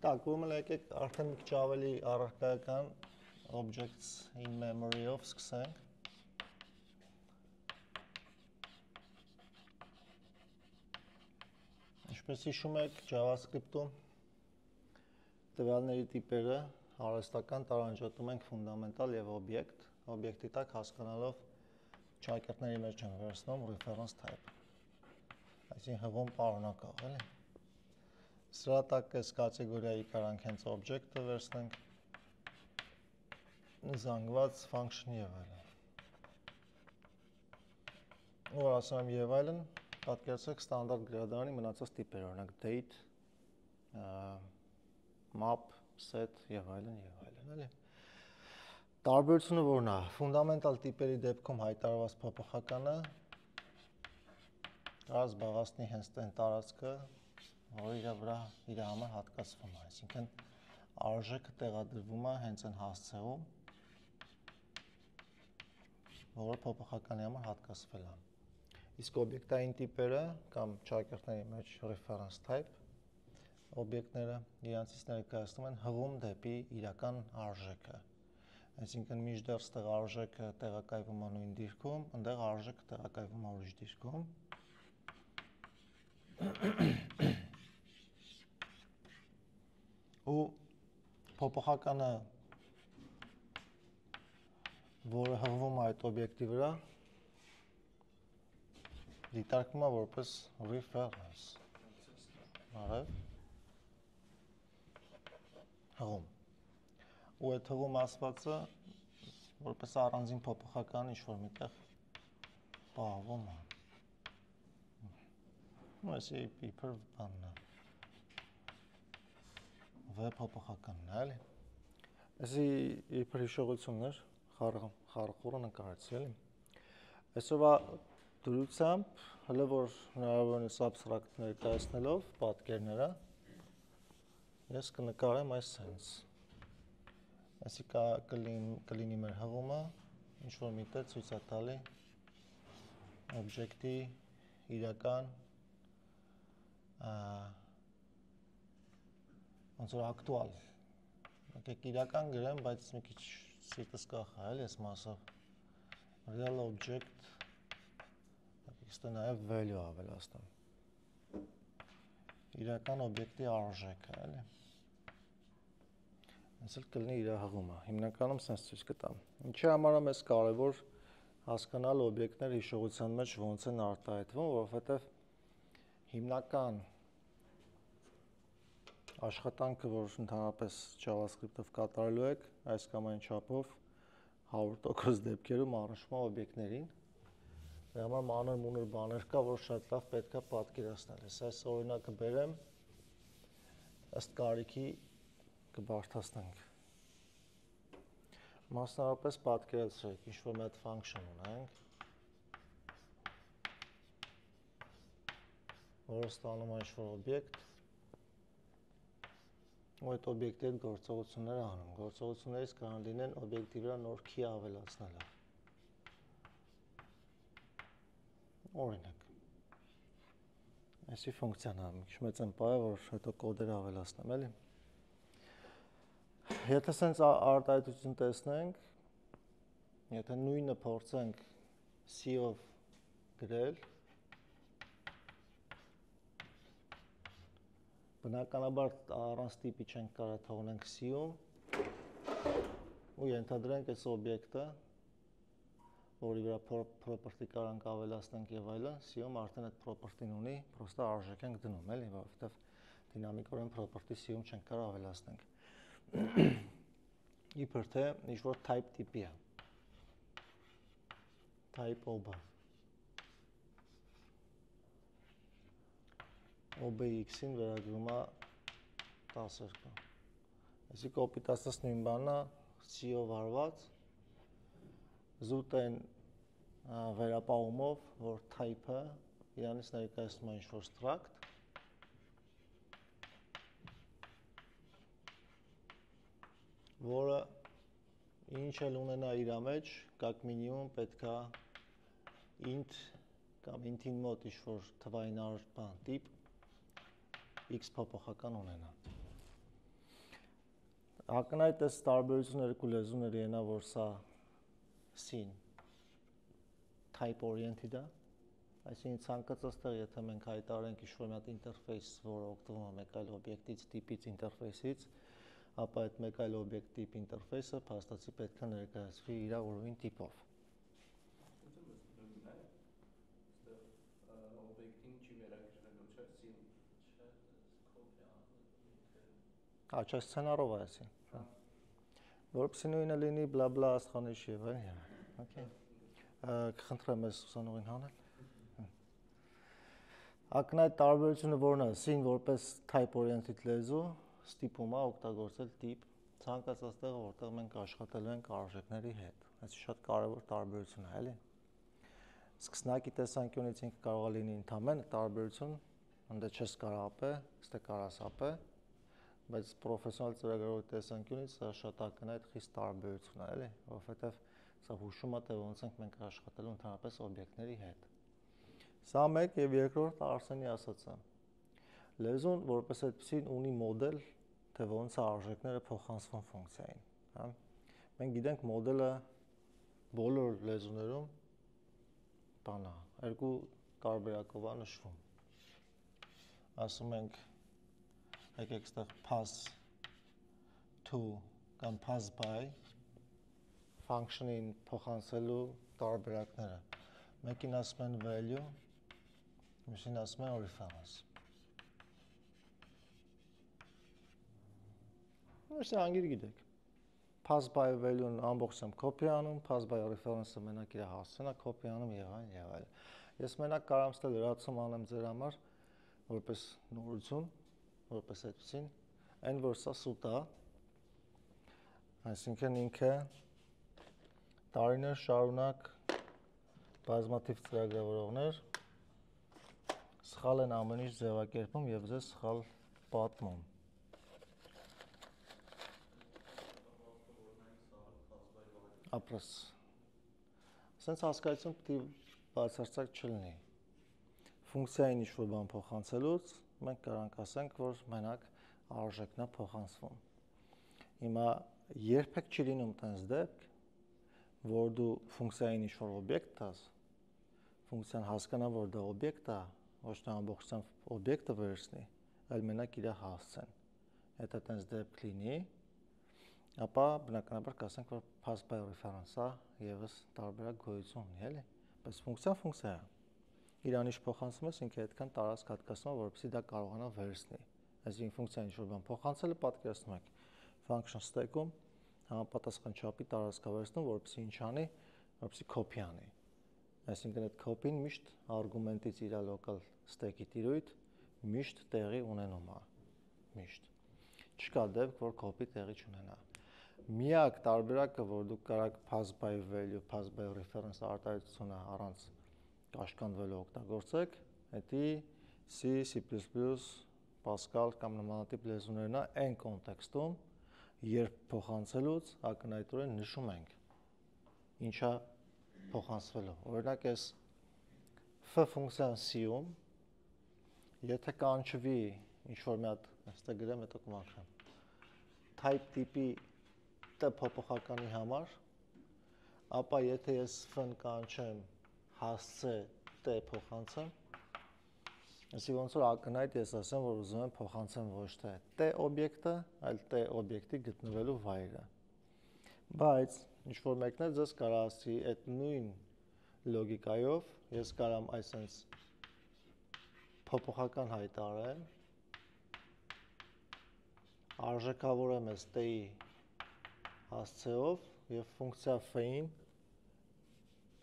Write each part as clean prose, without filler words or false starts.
Так, ուրեմն եկեք արդեն մի քիչ ավելի առարկայական objects in memory-ով սկսենք։ Ինչպես հիշում եք, JavaScript-ում տվյալների տիպերը հարստական տարանջատում ենք ֆունդամենտալ եւ օբյեկտ, օբյեկտի տակ հասկանալով ճակերտների մեջ են վերցնում reference type։ Այսինքն հղում պարունակող, էլի։ Սրա տակ այս կատեգորիայի կարանք հենց օբյեկտը վերցնենք, զանգված function եւ այլն։ Ու ասում եմ եւ այլն, պատկերացրեք ստանդարտ գրադարանի մնացած տիպեր, օրինակ date, map, set եւ այլն, էլի։ Տարբերությունը որն է, ֆունդամենտալ տիպերի դեպքում հայտարարված փոփոխականը կարած զբաղացնի հենց այն տարածքը, որը իր վրա իր համար հատկացվում է, այսինքն արժեքը տեղադրվում է հենց այն հասցեում, որը փոփոխականի համար հատկացվել է։ Իսկ օբյեկտային տիպերը կամ ճակերտների մեջ reference type օբյեկտները իրանցից ներկայացնում են հղում դեպի իրական արժեքը։ Այսինքն մինչդեռ ստեղ արժեքը տեղակայվում է նույն դիրքում, այնտեղ արժեքը տեղակայվում է ուրիշ դիրքում։ Ու փոփոխականը, որը հղվում է այդ օբյեկտի վրա, դիտարկվում է որպես reference։ Արև հղում։ Ու այդ հղում ասվածը որպես առանձին փոփոխական ինչ-որ միտեղ պահվում է։ Ու այսի իբր բանն է։ V փոփոխականն է, էլի։ Այսի իբր հիշողություններ, խառախորը նկարեցի, էլի։ Այսօրվա դրությամբ, հələ որ հնարավորինս abstract ներկայացնելով պատկերները, ես կնկարեմ այս sense։ Այսի կլինի մեր հղումը, ինչ-որ միտեղ ցույց է տալի օբյեկտի իրական ոնց որ ակտուալ։ Եկեք իրական գրեմ, բայց մի քիչ սիրտս կախա, էլի այս մասով։ Real object, եկեք ստե նաև value ավելացնեմ։ Իրական օբյեկտի արժեքը, էլի։ Այս էլ կլինի իր հղումը։ Հիմնականում sense ցույց կտամ։ Ինչի համար է մեզ կարևոր հասկանալ օբյեկտները հիշողության մեջ ոնց են արտահայտվում, որովհետև հիմնական աշխատանքը, որ ընդհանրապես JavaScript-ով կատարելու եք, այս կամ այն չափով 100% դեպքերում առնչվում է օբյեկտներին։ Դրա համար մանր-մունր բաներ կա, որ շատ լավ պետք է պատկերացնել։ Այս օրինակը բերեմ, ըստ կարիքի կբարդացնենք։ Մասնավորապես պատկերացրեք, ինչ-որ մի հատ function ունենք, որը ստանում է ինչ-որ օբյեկտ, ու այդ օբյեկտի հետ գործողություններ անում։ Գործողություններից կարող լինեն օբյեկտի վրա նոր key ավելացնելը։ Օրինակ, այսի ֆունկցիան է, մի քիչ մեծ եմ պահել, որ հետո կոդերը ավելացնեմ, էլի։ Եթե սենց արտահայտություն տեսնենք, եթե նույնը փորձենք C-ով գրել, բնականաբար առանց տիպի չենք կարող թողնենք C-ում ու ենթադրենք այս օբյեկտը, որի վրա property կարանք ավելացնենք եւ այլն, C-ում արդեն այդ property-ն ունի, պրոստը արժեք ենք դնում, էլի, որովհետեւ դինամիկորեն property C-ում չենք կարող ավելացնենք։ Իբր թե ինչ-որ type տիպի է։ Type OB։ OBX-ին վերագրում է 12։ Այսի կոպիտացած նույն բանն է C-ով արված, զուտ են վերապահումով, որ type-ը իրանից ներկայացնում է ինչ-որ struct, որը ինչ էլ ունենա իր մեջ, կակ մինիմում պետք է int կամ int-ին մոտ ինչ-որ թվային բան տիպ x փոփոխական ունենա։ Ակնհայտ էս տարբերությունը երկու լեզուների ենա, որ սա scene type oriented է, այսինքն ցանկացած տեղ, եթե մենք հայտարարենք ինչ-որ մի հատ ինտերֆեյս, որը օգտվում է մեկ այլ օբյեկտից, տիպից, ինտերֆեյսից, ապա այդ մեկ այլ օբյեկտ տիպ ինտերֆեյսը փաստացի պետք է ներկայացվի իր ուրույն տիպով։ Աչա սցենարով է ասին։ Որպեսզի նույնը լինի բլա բլա աստղանիշ եւ այլն։ Okay։ Կխնդրեմ ես ուսանողին հանել։ Ակնհայտ տարբերությունը որն է, scene որպես type oriented լեզու ստիպում է օգտագործել տիպ ցանկացած տեղ, որտեղ մենք աշխատելու ենք արժեքների հետ։ Այս շատ կարևոր տարբերություն է, էլի։ Սկսնակի տեսանկյունից ինքը կարող է լինի ընդհանրապես տարբերություն, ընդ չես կարող ապե, ստե կարաս ապե, բայց պրոֆեսիոնալ ծրագրավորի տեսանկյունից սա շատ ակնհայտ խիստ տարբերություն է, էլի, որովհետև սա հուշում է, թե ոնց ենք մենք աշխատելու ընդհանրապես օբյեկտների հետ։ Սա մեկ եւ երկրորդ Արսենի ասածը։ Լեզուն որպես այդպեսին ունի մոդել, թե ոնց է արժեքները փոխանցվում ֆունկցիային, հա։ Մենք գիտենք մոդելը բոլոր լեզուներում բան է, երկու տարբերակով է նշվում։ Ասում ենք եկեք ստեղ pass to կամ pass by function-ին փոխանցելու տարբերակները։ Մեկին ասում են value, մյուսին ասում են reference։ Այս անգիր գիտեք։ Pass by value-ն ամբողջությամբ copy անում, pass by reference-ը մենակ իր հասցնա copy անում եւ այլն։ Ես մենակ կարամ ստել լրացում անեմ ձեր համար որպես նորություն, որպես այդպեսին, այն որ սա սուտ է, այսինքն ինքը տարիներ շարունակ բազմաթիվ ծրագրավորողներ սխալ են ամեն ինչ ձևակերպում եւ ձեզ սխալ պատմում։ Ապրես։ Սենց հասկացություն պիտի բացարձակ չլինի։ Ֆունկցիային ինչ-որ բան փոխանցելուց մենք կարանք ասենք, որ մենակ արժեքն է փոխանցվում։ Հիմա երբեք չի լինում տենց դեպք, որ դու ֆունկցիային ինչ-որ օբյեկտ տաս, ֆունկցիան հասկանա, որ դա օբյեկտ է, ոչ թե ամբողջությամբ օբյեկտը վերցնի, այլ մենակ իր հասցեն։ Եթե տենց դեպք լինի, ապա բնականաբար կասենք, որ pass by reference-ը եւս տարբերակ գոյություն ունի, էլի, բայց ֆունկցիան ֆունկցիա է։ Իրանիշ փոխանցում ես, ինքը այդքան տարածք հատկացնում է, որպեսզի դա կարողանա վերցնի։ Այսինքն ֆունկցիան ինչ-որ բան փոխանցելը պատկերացնում եք function stack-ում համապատասխան չափի տարածքավերցնում, որպեսզի ինչ անի, որպեսզի copy անի։ Այսինքն այդ copy-ն միշտ արգումենտից իր local stack-ի տիրույթ միշտ տեղի ունենում է։ Միշտ։ Չկա դեպք, որ copy տեղի չունենա։ Միակ տարբերակը, որ դուք կարաք pass by value, pass by reference արտահայտությունը առանց կաշկանդվելու օգտագործեք, դա C, C++, Pascal կամ նմանատիպ լեզուներն է այն կոնտեքստում, երբ փոխանցելուց ակնհայտորեն նշում ենք ինչա փոխանցվելու։ Օրինակ այս f ֆունկցիան C-ում, եթե կանչվի ինչ-որ մի հատ, այստեղ գրեմ, հետո կմաքրեմ, type տիպի t փոփոխականի համար, ապա եթե ես f-ն կանչեմ հասցե t փոխանցեմ, այսինքն ոնց որ ակնհայտ ես ասեմ, որ ուզում եմ փոխանցեմ ոչ թե t օբյեկտը, այլ t օբյեկտի գտնվելու վայրը։ Բայց ինչ որ մեկն է ձեզ կարող ասի այդ նույն լոգիկայով ես կարամ այսպես փոփոխական հայտարարեմ, արժեքավորեմ այս t-ի հասցեով եւ ֆունկցիա f-ին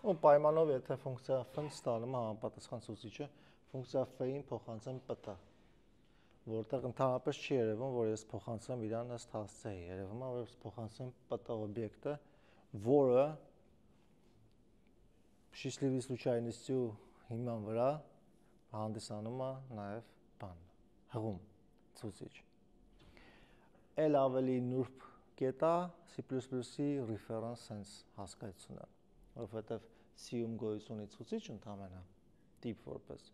ու պայմանով եթե ֆունկցիա f-ն ստանում է համապատասխան ցուցիչը, ֆունկցիա f-ին փոխանցեմ pt, որտեղ ընդհանրապես չի երևում, որ ես փոխանցեմ իրան ըստ հասցեի, երևում է, որ ես փոխանցեմ pt օբյեկտը, որը счастливый случайностью հիման վրա հանդիսանում է նաեւ բան, հղում, ցուցիչ։ Էլ ավելի նուրբ կետա C++-ի reference sense հասկացությունը, որովհետև C-ում գոյություն ունի ցուցիչ ընդհանրապես տիպ որպես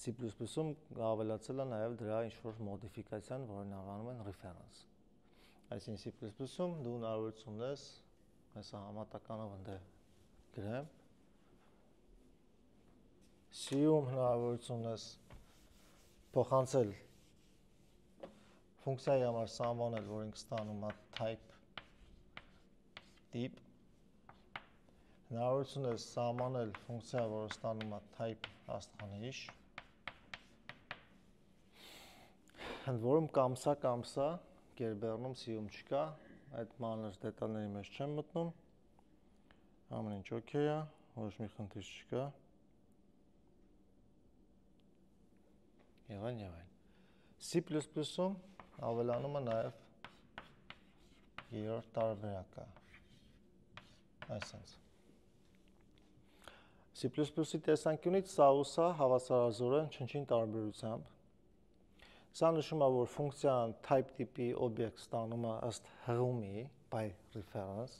C++-ում ավելացել է նաև դրա ինչ-որ մոդիֆիկացիան, որին անվանում են reference։ այսինքն C++-ում դու հնարավորություն ունես այսա համատականով ընդե գրեմ C-ում հնարավորություն ունես փոխանցել ֆունկցիայի համար սահմանել, որ ինքը ստանում է type tip հնարավորություն ունես սահմանել ֆունկցիա, որը ստանում է type աստղանիշ ընդ որում կամսա գերբեռնում C-ում չկա, այդ մանր դետալների մեջ չեմ մտնում, ամեն ինչ օքեյ է, ոչ մի խնդիր չկա, եւ այլն։ C++-ում ավելանում է նաեւ երրորդ տարբերակը, այսպես։ C++-ի տեսանկյունից սա ու սա հավասարազոր են չնչին տարբերությամբ։ Սա նշում է, որ ֆունկցիան type տիպի օբյեկտ ստանում է ըստ հղումի by reference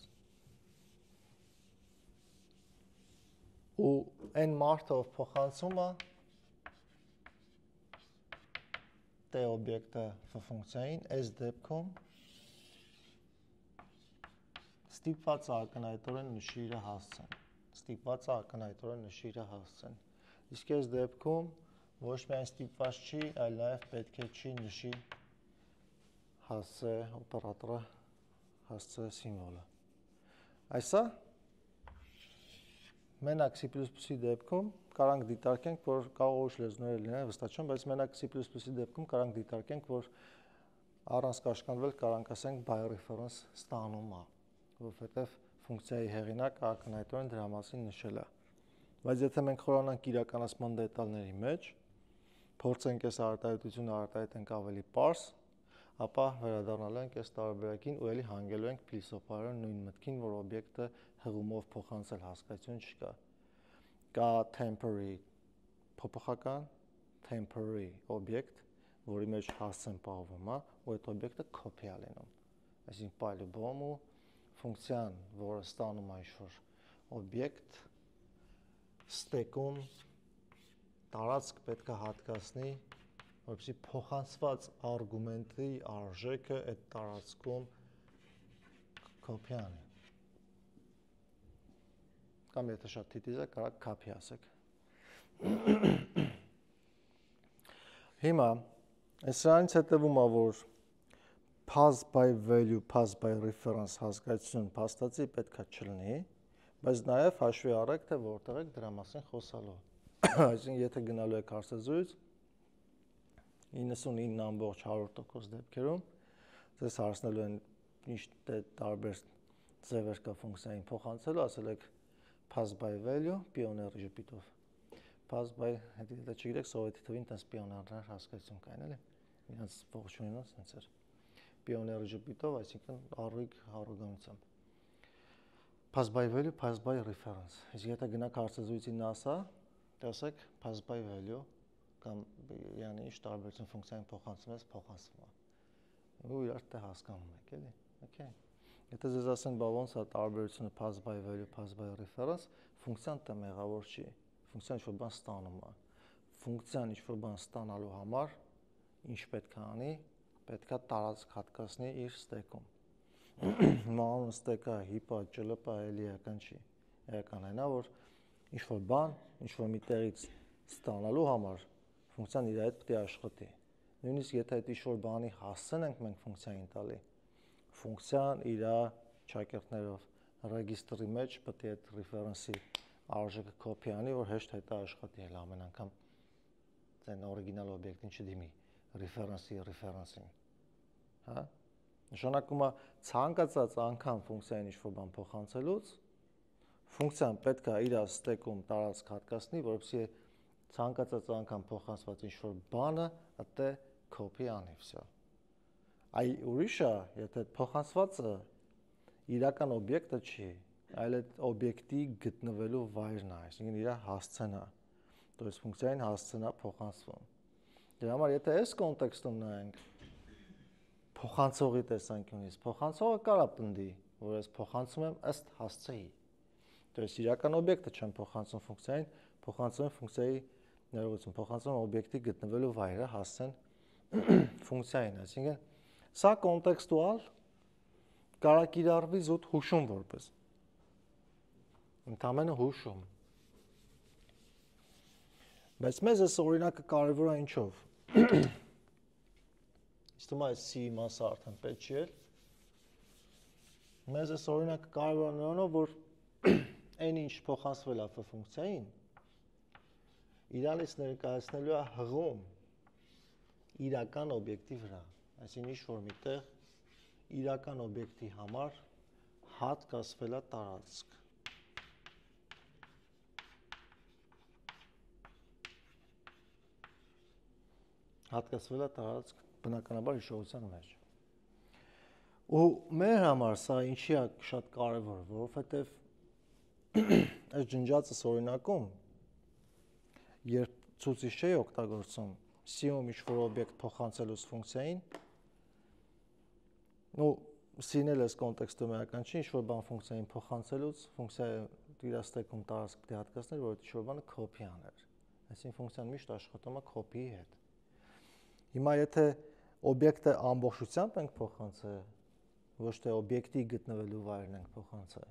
ու այն մարդը, ով փոխանցում է t օբյեկտը ֆունկցիային, այս դեպքում ստիպված է ակնհայտորեն նշի իր հասցեն։ Իսկ այս դեպքում ոչ միայն ստիպված չի, այլ նաև պետք է չի նշի հասցե օպերատորը, հասցե սիմվոլը։ Այսա մենակ C++-ի դեպքում կարանք դիտարկենք, որ կարող ուշ լեզուները լինեն, վստահ չեմ, բայց մենակ C++-ի դեպքում կարանք դիտարկենք, որ առանց կաշկանդվել կարանք ասենք by reference ստանում է, որովհետև ֆունկցիայի հեղինակը ակնհայտորեն դրա մասին նշել է։ Բայց եթե մենք խորանանք իրականացման դետալների մեջ, փորձենք այս արտահայտությունը արտահայտենք ավելի պարզ, ապա վերադառնալու ենք այս տարբերակին ու էլի հանգելու ենք փիլիսոփայորեն նույն մտքին, որ օբյեկտը հղումով փոխանցել հասկացություն չկա։ Կա temporary փոփոխական, temporary օբյեկտ, որի մեջ հասցեն պահվում է, ու այդ օբյեկտը copy է լինում։ Այսինքն պայլուբոմ ու ֆունկցիան, որը ստանում է ինչ-որ օբյեկտ, ստեկում տարածք պետք է հատկացնի, որպեսզի փոխանցված արգումենտի արժեքը այդ տարածքում copy անի։ Կամ եթե շատ թիթիզ է, կարող copy ասեք։ Հիմա սրանից հետևում է, որ pass by value, pass by reference հասկացություն փաստացի պետք է չլինի, բայց նաև հաշվի առեք, թե որտեղ եք դրա մասին խոսալու։ Այսինքն, եթե գնալու եք հարցազրույց 99.100% դեպքերում ձեզ հարցնելու են ինչ տարբեր ձևեր կա ֆունկցիային փոխանցելու, ասել եք pass by value պիոների ժպիտով։ Pass by, եթե չգիտեք, սովետի թվին տես պիոներներ հասկացություն կային, էլի։ Իրենց ողջունինը սենց էր։ Պիոների ժպիտով, այսինքն առույգ առոգանությամբ։ Pass by value, pass by reference։ Իսկ եթե գնաք հարցազրույցի NASA, ասեք pass by value կամ yəni ինչ տարբերություն ֆունկցիային փոխանցում ես, փոխանցվում է։ Ու իրար դե հասկանում եք, էլի։ Okay։ Եթե ձեզ ասեն, բա ոնց է տարբերությունը pass by value, pass by reference, ֆունկցիան դե մեղավոր չի։ Ֆունկցիան ինչ-որ բան ստանում է։ Ֆունկցիան ինչ-որ բան ստանալու համար ինչ պետք է անի, պետք է տարածք հատկացնի իր ստեկում։ Մանուն ստեկը, հիպա, ճլպա, էլի էական չի։ Էական այն է, որ ինչ-որ բան, ինչ-որ մի տեղից ստանալու համար ֆունկցիան իր հետ պետք է աշխատի։ Նույնիսկ եթե այդ ինչ-որ բանի հասցեն ենք մենք ֆունկցիային տալի, ֆունկցիան իր ճակերտներով ռեգիստրի մեջ պետք է այդ reference-ի արժեքը copy անի, որ հեշտ հետը աշխատի էլ ամեն անգամ ձեն օրիգինալ օբյեկտին չդիմի reference-ին։ Հա? Նշանակում է ցանկացած անգամ ֆունկցիային ինչ-որ բան փոխանցելուց ֆունկցիան պետք է իր ստեկում տարածք հատկացնի, որպեսզի ցանկացած անգամ փոխանցված ինչ-որ բանը այդտե copy անի, վсё։ Այ ուրիշը, եթե փոխանցվածը իրական օբյեկտը չի, այլ այդ օբյեկտի գտնվելու վայրն է, այսինքն իր հասցեն է։ То есть ֆունկցիային հասցեն է փոխանցվում։ Դրա համար եթե այս կոնտեքստում նայենք փոխանցողի տեսանկյունից, փոխանցողը կարա պնդի, որ ես փոխանցում եմ ըստ հասցեի։ То есть իրական օբյեկտը չեմ փոխանցում ֆունկցիային, փոխանցում եմ ֆունկցիայի ներողություն, փոխանցում եմ օբյեկտի գտնվելու վայրը հասցեն ֆունկցիային, այսինքն սա կոնտեքստուալ Կարա կիրառվի զուտ հուշում որպես։ Ընդամենը հուշում։ Բայց մեզ այս օրինակը կարևոր է ինչով։ Իսկ հիմա այս C մասը արդեն պետք չի էլ։ Մեզ այս օրինակը կարևոր է նրանով, որ այն ինչ փոխանցվել է f ֆունկցիային, իրանից ներկայացնելու է հղում իրական օբյեկտի վրա։ Այսինքն ինչ-որ միտեղ իրական օբյեկտի համար հատկացվել է տարածք։ Հատկացվել է տարածք բնականաբար հիշողության մեջ։ Ու մեր համար սա ինչի է շատ կարևոր, որովհետև այս ջնջածս օրինակում, երբ ցուցիչ չէի օգտագործում C-ում ինչ-որ օբյեկտ փոխանցելուց ֆունկցիային, ու C-ն էլ այս կոնտեքստում էական չի, ինչ-որ բան ֆունկցիային փոխանցելուց, ֆունկցիայի իր ստեքում տարածք պետք է հատկացներ, որ ինչ-որ բանը copy աներ։ Այսինքն ֆունկցիան միշտ աշխատում է copy-ի հետ։ Հիմա եթե օբյեկտը ամբողջությամբ ենք փոխանցել, ոչ թե օբյեկտի գտնվելու վայրն ենք փոխանցել,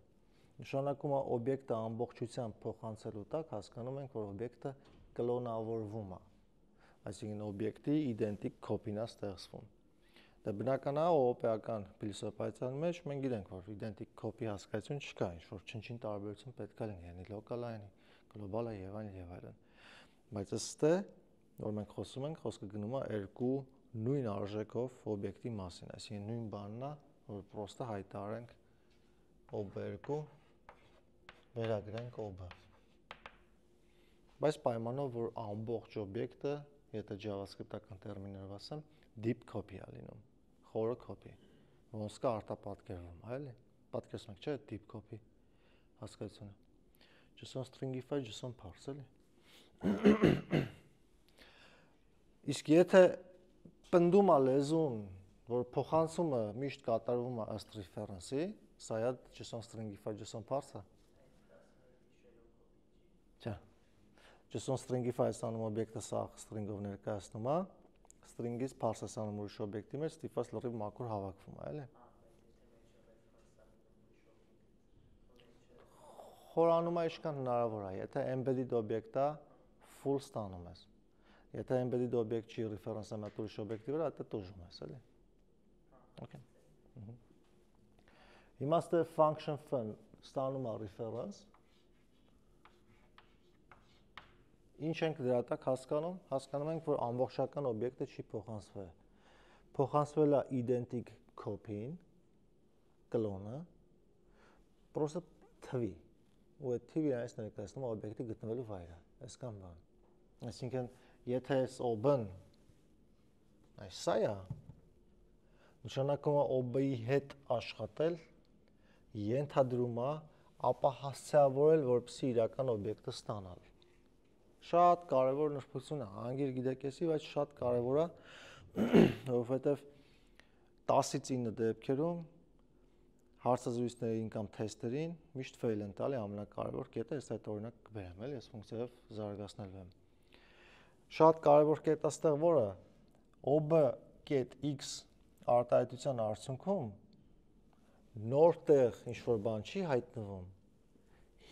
նշանակում է օբյեկտը ամբողջությամբ փոխանցելու տակ հասկանում ենք, որ օբյեկտը կլոնավորվում է։ Այսինքն օբյեկտի իդենտիկ կոպին է ստեղծվում։ Դա բնական է օպերական փիլիսոփայության մեջ մենք գիտենք, որ իդենտիկ կոպի հասկացություն չկա, ինչ-որ չնչին տարբերություն պետք է լինի, լոկալային, գլոբալ եւ այլն։ Բայց ըստ է, որ մենք խոսում ենք, խոսքը գնում է երկու նույն արժեքով օբյեկտի մասին, այսինքն նույն բանն է, որ պրոստը հայտարարենք OB2 վերագրենք OB։ Բայց պայմանով, որ ամբողջ օբյեկտը, եթե JavaScript-ական տերմիններով ասեմ, deep copy է լինում, խորը copy, ոնց կա արտապատկերվում, այլի, պատկերացնում եք, չէ, deep copy հասկացությունը։ JSON stringify, JSON parse, էլի։ Իսկ եթե պնդում է լեզուն, որ փոխանցումը միշտ կատարվում է ըստ reference-ի, սա է JSON stringify, JSON parse-ը։ Չէ։ JSON stringify ստանում օբյեկտը սա string-ով ներկայացնում է, string-ից parse-ը ստանում ուրիշ օբյեկտի մեջ, ստիպված լրիվ մաքուր հավաքվում է, էլի։ Խորանում է ինչքան հնարավոր է, եթե embedded օբյեկտը full ստանում ես։ Եթե embedded օբյեկտ չի reference-ը մատ ուրիշ օբյեկտի վրա, դա տուժում ես, էլի։ Okay։ Հիմա ստե function f-ն ստանում է reference։ Ինչ ենք դրա տակ հասկանում։ Հասկանում ենք, որ ամբողջական օբյեկտը չի փոխանցվել։ Փոխանցվել է identic copy-ին, կլոնը, պրոստը թվի։ Ու այդ թվի այս ներկայացնում է օբյեկտի գտնվելու վայրը, այսքան բան։ Այսինքն, եթե այս OB-ն այս սա է, նշանակում է OB-ի հետ աշխատել, ենթադրում է, ապա հասցեավորել, որպեսզի իրական օբյեկտը ստանալ։ Շատ կարևոր նշանակություն է, անգիր գիտեք էսի, բայց շատ կարևոր է, որովհետև 10-ից 9 դեպքերում հարցազրույցներին կամ թեստերին միշտ fail են տալի ամենակարևոր կետը, ես այդ օրինակ կբերեմ, էլի, ես ֆունկցիայով զարգացնելու եմ։ Շատ կարևոր կետը ստեղ որը OB.x արտահայտության արդյունքում նոր տեղ ինչ-որ բան չի հայտնվում,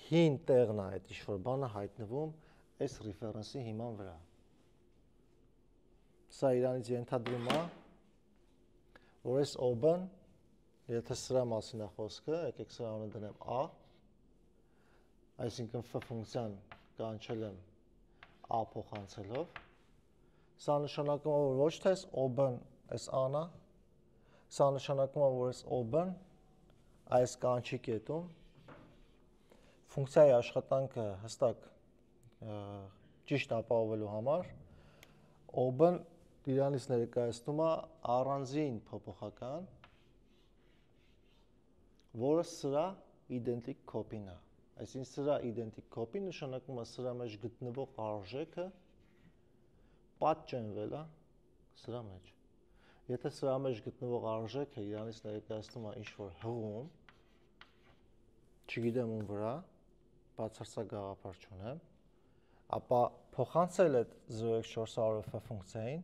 հին տեղն է այդ ինչ-որ բանը հայտնվում այս reference-ի հիման վրա։ Սա իրանից ենթադրում է, որ այս OB-ն, եթե սրա մասին է խոսքը, եկեք սրա անունը դնեմ A, այսինքն f ֆունկցիան կանչել եմ A փոխանցելով, սա նշանակում է, որ ոչ թե այս OB-ն այս A-ն է, սա նշանակում է, որ այս OB-ն այս կանչի կետում ֆունկցիայի աշխատանքը հստակ ճիշտ ապահովելու համար OB-ն իրանից ներկայացնում է առանձին փոփոխական, որը սրա identic copy-ն է։ Այսինքն սրա identic copy նշանակում է սրա մեջ գտնվող արժեքը պատճենվել է սրա մեջ։ Եթե սրա մեջ գտնվող արժեքը իրանից ներկայացնում է ինչ-որ հղում, չգիտեմ ում վրա, բացարձակ գաղափար չունեմ, ապա փոխանցել այդ 0x400f ֆունկցիային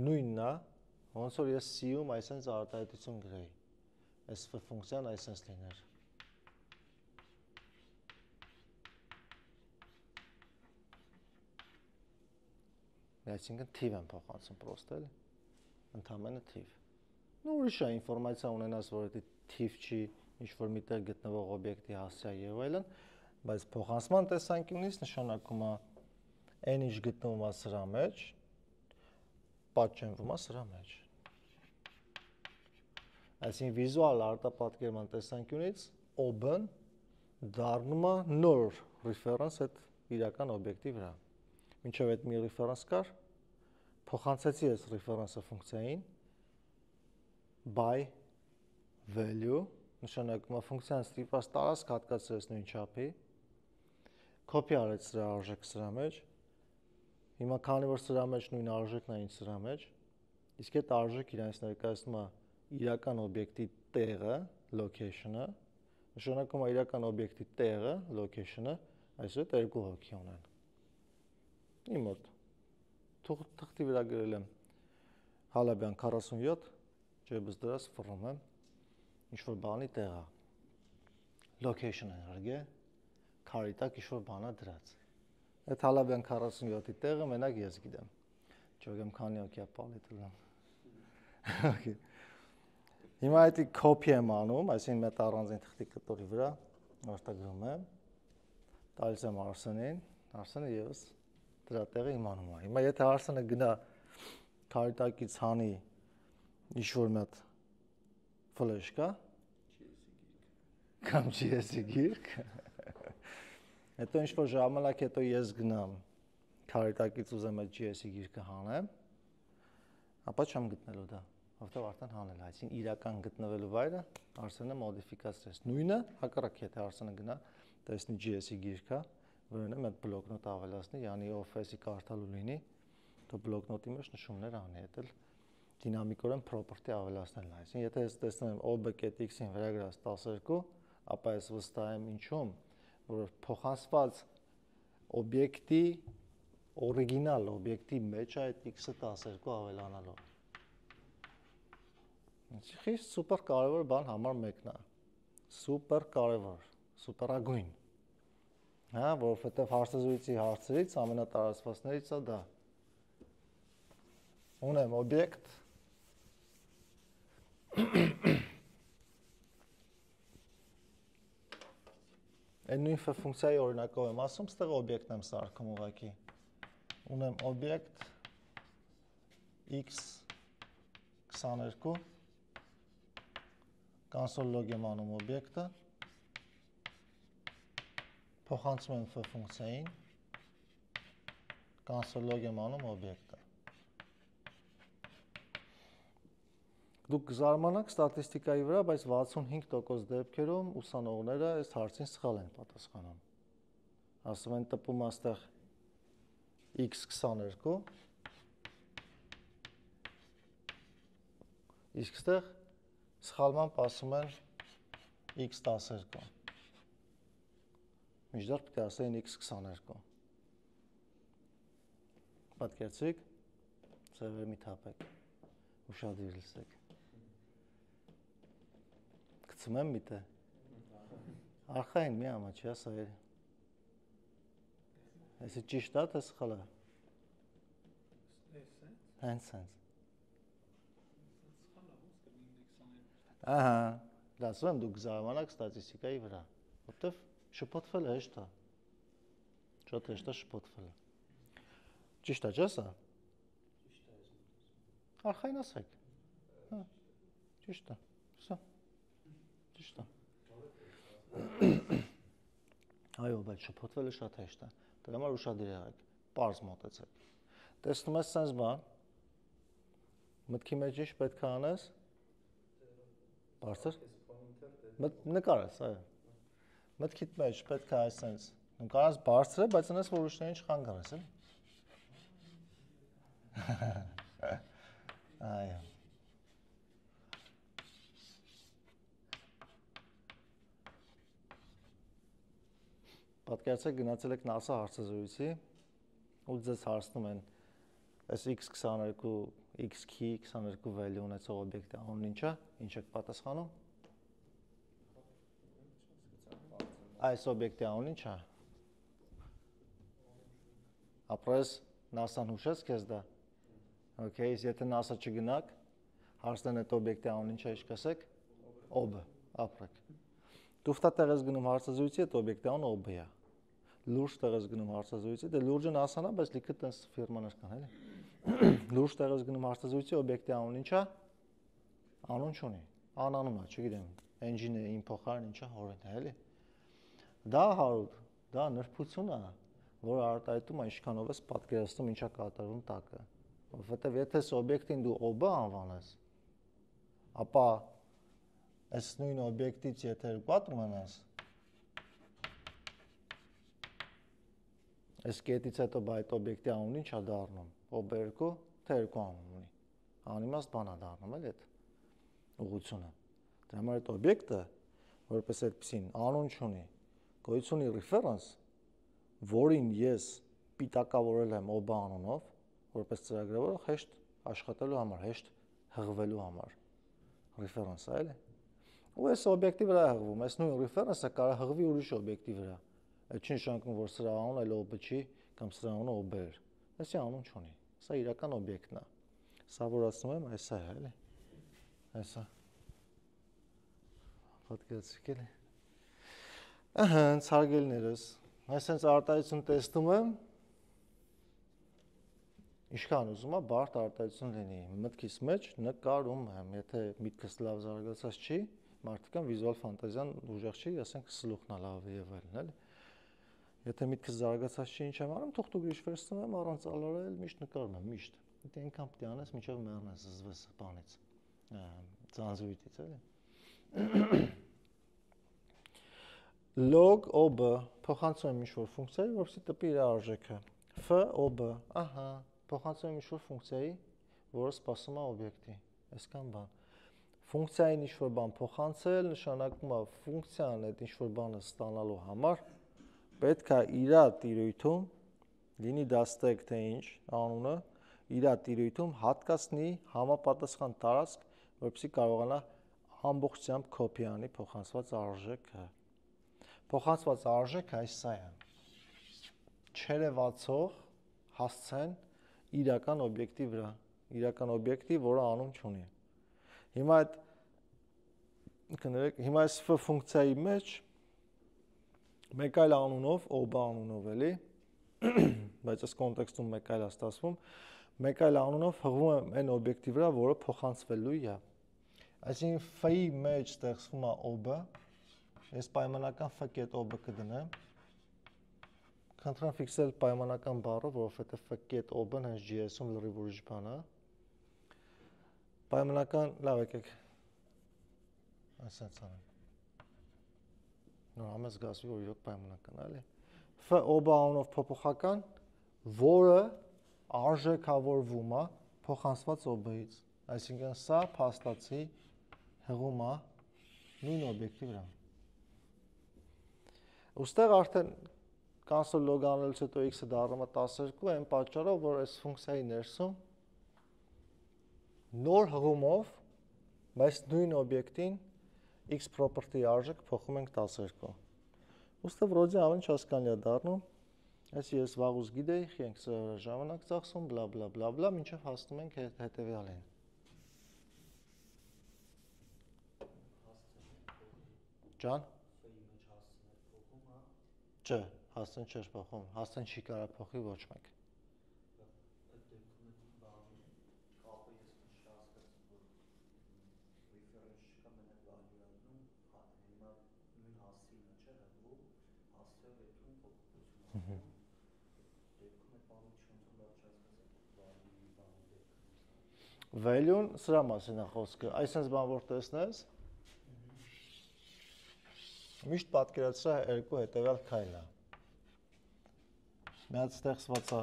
նույնն է, ոնց որ ես C-ում այսպես արտահայտություն գրեի։ այս f ֆունկցիան այսպես լիներ։ Այսինքն թիվ են փոխանցում պրոստը, էլի։ Ընդհանրապես թիվ։ Ну ուրիշ է ինֆորմացիա ունենաս, որ դա թիվ չի, ինչ որ միտեղ գտնվող օբյեկտի հասցեա եւ այլն, բայց փոխանցման տեսանկյունից նշանակում է n ինչ գտնվում է սրա մեջ, պատճենվում է սրա մեջ։ Այսինքն վիզուալ արտապատկերման տեսանկյունից ob-ն դառնում է նոր reference այդ իրական օբյեկտի վրա։ Մինչև այդ մի reference կար, փոխանցեցի այս reference-ը ֆունկցիային by value, նշանակում է ֆունկցիան ստիպված տարածք հատկացրեց նույն չափի, copy արեց սրա արժեքը սրա մեջ, հիմա քանի որ սրա մեջ նույն արժեքն է ինչ սրա մեջ, իսկ այդ արժեքը իրանց ներկայացնում է իրական օբյեկտի տեղը, location-ը, նշանակում է իրական օբյեկտի տեղը, location-ը, այսօր երկու հոգի ունեն։ Իմ մոտ թղթի վրա գրել եմ Հալաբյան 47, ջեբս դրած ֆռում եմ, ինչ-որ բանի տեղը, location են հարգե, քարի տակ ինչ-որ բանա դրած։ Այդ Հալաբյան 47-ի տեղը մենակ ես գիտեմ, չգիտեմ քանի հոգի է պալետել եմ։ Հիմա այդի copy եմ անում, այսինքն մետ առանձին թղթի կտորի վրա, արտագրում եմ, տալիս եմ Արսենին, Արսենը ևս դրա տեղը իմանում է։ Հիմա եթե Արսենը գնա քարի տակից հանի ինչ-որ մի հատ ֆլեշ կա, կամ GS-ի գիրք, հետո ինչ-որ ժամանակ հետո ես գնամ քարի տակից ուզեմ այդ GS-ի գիրքը հանեմ, ապա չեմ գտնելու դա, որտեղ արդեն հանել է, այսինքն իրական գտնվելու վայրը Արսենը մոդիֆիկացրեց։ Նույնը հակառակ եթե Արսենը գնա տեսնի GS-ի գիրքը, որոնը մեծ բլոկնոտ ավելացնի, yani Office-ի կարդալու լինի, դու բլոկնոտի մեջ նշումներ անի, դա դինամիկորեն property ավելացնելն է։ Այսինքն եթե ես տեսնեմ ob.x-ին վրա գրած 12, ապա ես վստահ եմ ինչում, որ փոխանցված օբյեկտի օրիգինալ օբյեկտի մեջ այդ x-ը 12 ավելանալով։ Խիստ սուպեր կարևոր բան համար մեկն է։ Սուպեր կարևոր, սուպերագույն։ Հա, որովհետև հարցազրույցի հարցերից ամենատարածվածներից է դա։ Ունեմ օբյեկտ Այն նույն ֆունկցիայի օրինակով եմ ասում, ստեղ օբյեկտն եմ սարքում ուղղակի։ Ունեմ օբյեկտ x22 console log եմ անում օբյեկտը, փոխանցում եմ f ֆունկցիային, console log եմ անում օբյեկտը։ Դուք կզարմանաք ստատիստիկայի վրա, բայց 65% դեպքերում ուսանողները այս հարցին սխալ են պատասխանում։ Ասում են տպում աստեղ x22, իսկ ստեղ սխալմամբ ասում են x12։ Միջդեռ պետք է ասեին x22։ Պատկերացրիք, ծևեր մի թափեք, ուշադիր լսեք։ Գցում եմ միտը։ Արխային մի ամա չի ասա էր։ Այսի ճիշտ է, թե սխալ է։ Հենց հենց։ Ահա, դասում եմ դուք զարմանաք ստատիստիկայի վրա, որտեվ շփոթվել է հեշտ է։ Շատ հեշտ է շփոթվել։ Ճիշտ է, չէ՞ սա։ Ճիշտ է։ Արխային ասեք։ Հա, ճիշտ է։ Սա։ Ճիշտ է։ Այո, բայց շփոթվելը շատ հեշտ է։ Դրա համար ուշադիր եղեք, պարզ մոտեցեք։ Տեսնում ես sense բան, մտքի մեջ ինչ պետք է անես։ Բարձր։ Նկարես, այո։ Մտքիդ մեջ պետք է այսպես նկարած բարձր է, բայց այնպես որ ուրիշներին չխանգարես, էլի։ Այո։ Պատկերացրեք գնացել եք NASA հարցազրույցի ու ձեզ հարցնում են այս x22 x-key 22 value ունեցող օբյեկտի անունն ինչ է, ինչ եք պատասխանում։ Այս օբյեկտի անունը ի՞նչ է։ Ապրես NASA-ն հուշեց քեզ դա։ Okay, եթե NASA չգնաք, հարցնեն այդ օբյեկտի անունը ի՞նչ է, ինչ կասեք։ OB, ապրեք։ Դուֆտա տեղ ես գնում հարցազրույցի, այդ օբյեկտի անունը OB է։ Լուրջ տեղ ես գնում հարցազրույցի, դե լուրջը NASA-ն է, բայց լիքը տես ֆիրմաներ կան, էլի։ Լուրջ տեղ ես գնում հարցազրույցի, օբյեկտի անունը ի՞նչ է։ Անուն չունի։ Անանուն է, չգիտեմ, engine-ը իմ փոխարեն ինչ է, հորեն է, էլի։ Դա հարուտ, դա նրբություն է, որ արտահայտում է ինչքանով ես պատկերացնում ինչա կատարվում տակը։ Որովհետև եթե այս օբյեկտին դու OB անվանես, ապա այս նույն օբյեկտից եթե երկու հատ ունենաս, այս կետից հետո այդ օբյեկտի անունը ինչ է դառնում, OB2, թե երկու անուն ունի։ Անիմաստ բան է դառնում, էլի այդ ուղղությունը։ Դրա համար այդ օբյեկտը, որպես այդպեսին անուն չունի, գոյություն ունի reference, որին ես պիտակավորել եմ OB անունով, որպես ծրագրավորող հեշտ աշխատելու համար, հեշտ հղվելու համար։ Reference-ը, էլի։ Ու այս օբյեկտի վրա է հղվում, այս նույն reference-ը կարող հղվի ուրիշ օբյեկտի վրա։ Այդ չի նշանակում, որ սրա անունը էլ OB չի, կամ սրա անունը OB է։ Այսի անուն չունի։ Սա իրական օբյեկտն է։ Սա որ ասում եմ, այս է, էլի։ Այսա։ Պատկերացրեք էլի։ Ահա, ցարգելներս, այսպես արտահայտություն տեսնում եմ։ Ինչքան ուզում եմ բարդ արտահայտություն լինի։ Մտքիս մեջ նկարում եմ, եթե միտքս լավ զարգացած չի, մարդիկան վիզուալ ֆանտազիան ուժեղ չի, ասենք սլուխն է լավ եւ այլն, էլի։ Եթե միտքս զարգացած չի, ինչ եմ անում, թուղթ ուրիշ վերցնում եմ, առանց ալարել, միշտ նկարում եմ, միշտ։ Դե այնքան պետք է անես, մինչև մեռնես, զզվես բանից, ծանծրույթից, էլի։ Log OB փոխանցում եմ ինչ-որ ֆունկցիայի, որովհետեւ տպի իր արժեքը։ F OB, ահա, փոխանցում եմ ինչ-որ ֆունկցիայի, որը սպասում է օբյեկտի։ Այսքան բան։ Ֆունկցիային ինչ-որ բան փոխանցել, նշանակում է ֆունկցիան այդ ինչ-որ բանը ստանալու համար պետք է իր տիրույթում լինի դա stack թե ինչ անունը, իր տիրույթում հատկացնի համապատասխան տարածք, որպեսզի կարողանա ամբողջությամբ կոպի անի փոխանցված արժեքը։ Փոխանցված արժեքը այս սա է։ Չերևացող հասցեն իրական օբյեկտի վրա, իրական օբյեկտի, որը անուն չունի։ Հիմա այդ կներեք, հիմա այս f ֆունկցիայի մեջ մեկ այլ անունով, OB անունով էլի, բայց այս կոնտեքստում մեկ այլ է ստացվում, մեկ այլ անունով հղվում եմ այն օբյեկտի վրա, որը փոխանցվելու է։ Այսինքն f-ի մեջ ստեղծվում է OB, ես պայմանական f կետ OB կդնեմ, խնդրեմ ֆիքսել պայմանական բառը, որովհետև f կետ OB-ն հենց JS-ում լրիվ ուրիշ բան է։ Պայմանական, լավ եկեք, այսպես անեմ։ Նոր ամեն զգացվի, որ իրոք պայմանական է, էլի։ F OB անունով փոփոխական, որը արժեքավորվում է փոխանցված OB-ից։ Այսինքն սա փաստացի հղում է նույն օբյեկտի վրա։ Ոստեղ արդեն console log անելուց հետո x-ը դառնում է 12, այն պատճառով, որ այս ֆունկցիայի ներսում նոր հղումով այս նույն օբյեկտին x property արժեք փոխում ենք 12։ Ոստեղ վրոդի ամեն ինչ հասկանալի է դառնում, այս ես վաղուց գիտեի, ենք ժամանակ ծախսում, բլա բլա բլա բլա, մինչև հասնում ենք հետևյալին։ Ջան։ Չէ, հասցեն չէր փոխում, հասցեն չի կարող փոխի ոչ մեկ։ Value-ն սրա մասին է խոսքը, այսպես բան որ տեսնես, միշտ պատկերացրա երկու հետևյալ քայլ է։ Մի հատ ստեղծված է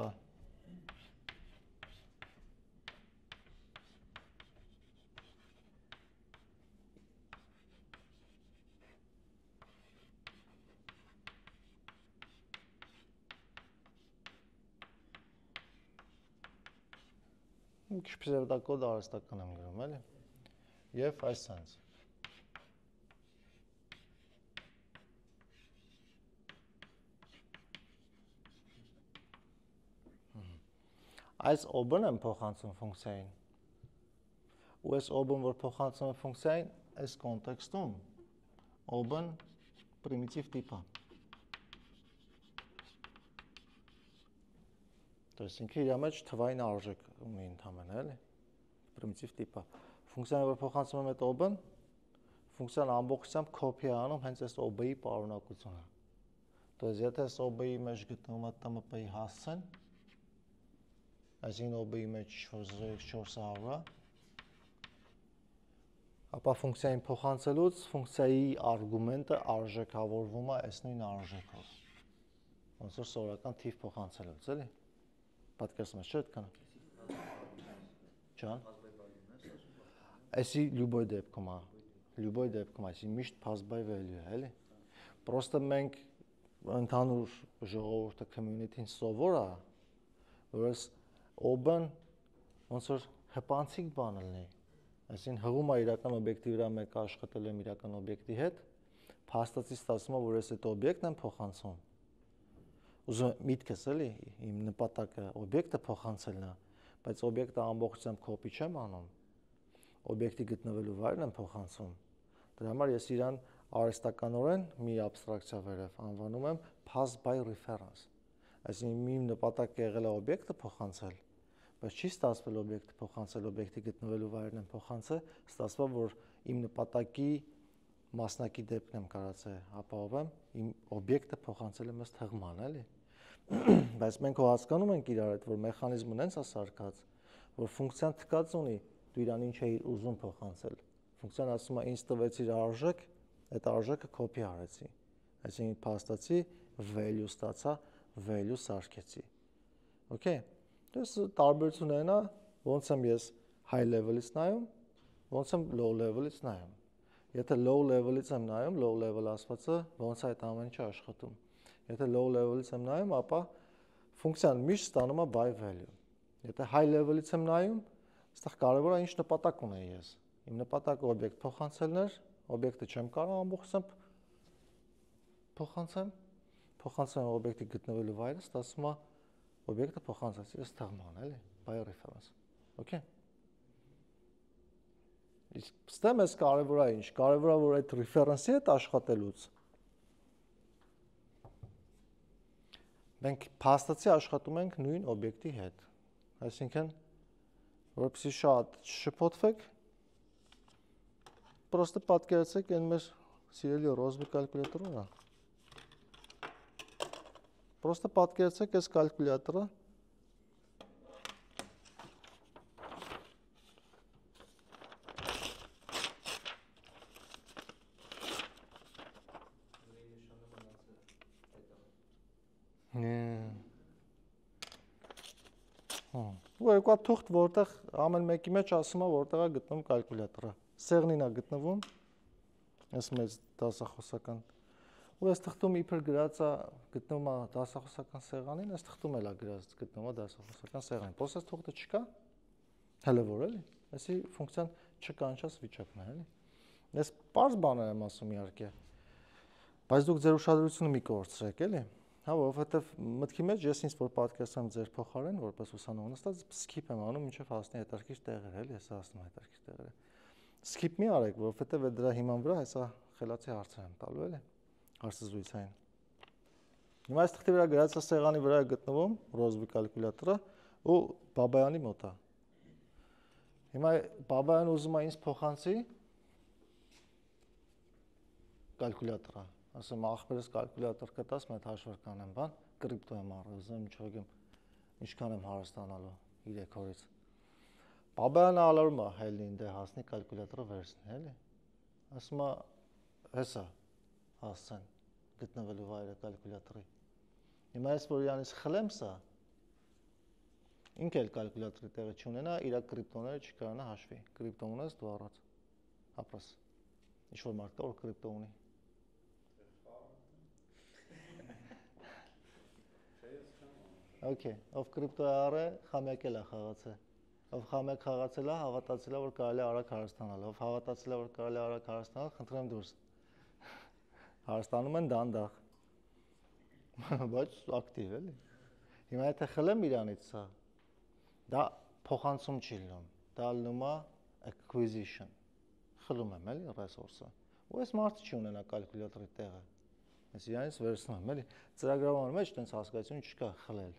մի քիչ պսևդոկոդ արհեստական եմ գրում, էլի։ Եվ այս sense։ այս O-ն եմ փոխանցում ֆունկցիային։ Ու այս O-ն, որ փոխանցում է ֆունկցիային, այս կոնտեքստում O-ն պրիմիտիվ տիպ է։ То есть ինքը իր մեջ թվային արժեք ունի ընդհանրապես, էլի։ Պրիմիտիվ տիպ է։ Ֆունկցիան, որ փոխանցում եմ այդ O-ն, ֆունկցիան ամբողջությամբ կոպի է անում հենց այս O-ի պարունակությունը։ То есть եթե այս O-ի մեջ գտնվում է TMP-ի հասցեն, այսինքն O-ի մեջ 400 է, ապա ֆունկցիային փոխանցելուց ֆունկցիայի արգումենտը արժեքավորվում է այս նույն արժեքով։ Ոնց որ սովորական թիվ փոխանցելուց, էլի։ Պատկերացնում ես, չէ՞ այդքանը։ Ջան։ Այսի любой դեպքում է։ Любой դեպքում, այսինքն միշտ pass by value է, էլի։ Պրոստը մենք ընդհանուր ժողովուրդը community-ին սովոր է, որ այս O-ն ոնց որ հպանցիկ բան լինի։ Այսինքն հղում է իրական օբյեկտի վրա մեկը աշխատելու եմ իրական օբյեկտի հետ, փաստացի ստացվում է, որ ես այդ օբյեկտն եմ փոխանցում։ Ուզում միտքս էլի, իմ նպատակը օբյեկտը փոխանցելն է, բայց օբյեկտը ամբողջությամբ կոպի չեմ անում։ Օբյեկտի գտնվելու վայրն եմ փոխանցում։ Դրա համար ես իրան արհեստականորեն մի աբստրակցիա վերև անվանում եմ pass by reference։ Այսինքն իմ նպատակը եղել է օբյեկտը փոխանցել, բայց չի ստացվել օբյեկտը փոխանցել, օբյեկտի գտնվելու վայրն եմ փոխանցել, ստացվում որ իմ նպատակի մասնակի դեպքն եմ կարծել ապահովեմ, իմ օբյեկտը փոխանցել եմ ըստ հղման, էլի։ Բայց մենք հասկանում ենք իրար հետ, որ մեխանիզմն հենց է սարքած, որ ֆունկցիան թքած ունի, դու իրան ինչ էիր ուզում փոխանցել։ Ֆունկցիան ասում է ինձ տվեց իր արժեք, այդ արժեքը կոպի արեցի։ Այսինքն փաստացի value ստացա, value սարքեցի։ Okay։ Դες տարբերությունը այն է, ոնց եմ ես high level-ից նայում, ոնց եմ low level-ից նայում։ Եթե low level-ից եմ նայում, low level ասվածը ոնց է այդ ամեն ինչը աշխատում։ Եթե low level-ից եմ նայում, ապա ֆունկցիան միշտ ստանում է by value։ Եթե high level-ից եմ նայում, այստեղ կարևոր է ինչ նպատակ ունեի ես։ Իմ նպատակը օբյեկտ փոխանցելն էր, օբյեկտը չեմ կարող ամբողջությամբ փոխանցեմ, փոխանցեմ օբյեկտի գտնվելու վայրը, ստացվում է օբյեկտը փոխանցեցի ըստ հղման, էլի, by reference։ Okay։ Իսկ ստեմ էս կարևոր է ինչ, կարևոր է որ այդ reference-ի հետ աշխատելուց մենք փաստացի աշխատում ենք նույն օբյեկտի հետ։ Այսինքն, որպեսզի շատ չշփոթվեք, պրոստը պատկերացրեք այն մեր սիրելի Ռոզբի կալկուլյատորը։ Պրոստը պատկերացրեք այս կալկուլյատորը։ Ու երկու հատ թուղթ, որտեղ ամեն մեկի մեջ ասում է, որտեղ է գտնվում կալկուլյատորը։ Սեղանին է գտնվում, այս մեծ դասախոսական։ Ու այս թղթում իբր գրած է գտնվում է դասախոսական սեղանին, այս թղթում էլ է գրած գտնվում է դասախոսական սեղանին։ Պոս այս թուղթը չկա։ Հələ որ էլի։ Այսի ֆունկցիան չկանչած վիճակն է, էլի։ Ես պարզ բաներ եմ ասում իհարկե։ Բայց դուք ձեր ուշադրությունը մի կորցրեք, էլի։ Հա, որովհետև մտքի մեջ ես ինձ որ պատկերացնում ձեր փոխարեն, որպես ուսանող նստած skip եմ անում, մինչև հասնի հետարքիր տեղեր, էլի, հեսա հասնում հետարքիր տեղերը։ Skip մի արեք, որովհետև դրա հիման վրա հեսա խելացի հարցեր եմ տալու, էլի, հարցազրույցային։ Հիմա այս թղթի վրա գրած է սեղանի վրա է գտնվում Ռոզբի կալկուլյատորը ու Բաբայանի մոտ է։ Հիմա Բաբայանը ուզում է ինձ փոխանցի կալկուլյատորը։ Ասում ախպերս կալկուլյատոր կտաս, mən հաշվար կանեմ, բան, կրիպտո եմ առել, ուզում ինչ հոգեմ, ինչքան եմ հարստանալու 3 օրից։ Բաբայանը ալարում է հելին դե հասնի կալկուլյատորը վերցնի, էլի։ Ասում է հեսա հասցեն գտնվելու վայրը կալկուլյատորի։ Հիմա ես որ իրանից խլեմ սա, ինքը էլ կալկուլյատորի տեղը չունենա, իր կրիպտոները չկարանա հաշվի։ Կրիպտո ունես դու առած։ Ապրես։ Ինչ որ մարդ կա որ կրիպտո ունի։ Okay, ով կրիպտո է առել, խամյակել է խաղացել։ Ով խամյակ խաղացել է, հավատացել է որ կարելի է արագ հարստանալ։ Ով հավատացել է որ կարելի է արագ հարստանալ, խնդրեմ դուրս։ Հարստանում են դանդաղ։ Բայց ակտիվ էլի։ Հիմա եթե խլեմ իրանից սա, Դա փոխանցում չի լինում, դա լինում է acquisition։ Խլում եմ էլի resource-ը։ Ու այս մարդը չի ունենա կալկուլյատորի տեղը։ Ես իրանից վերցնում եմ էլի, ծրագրավորման մեջ տենց հասկացություն չկա խլել։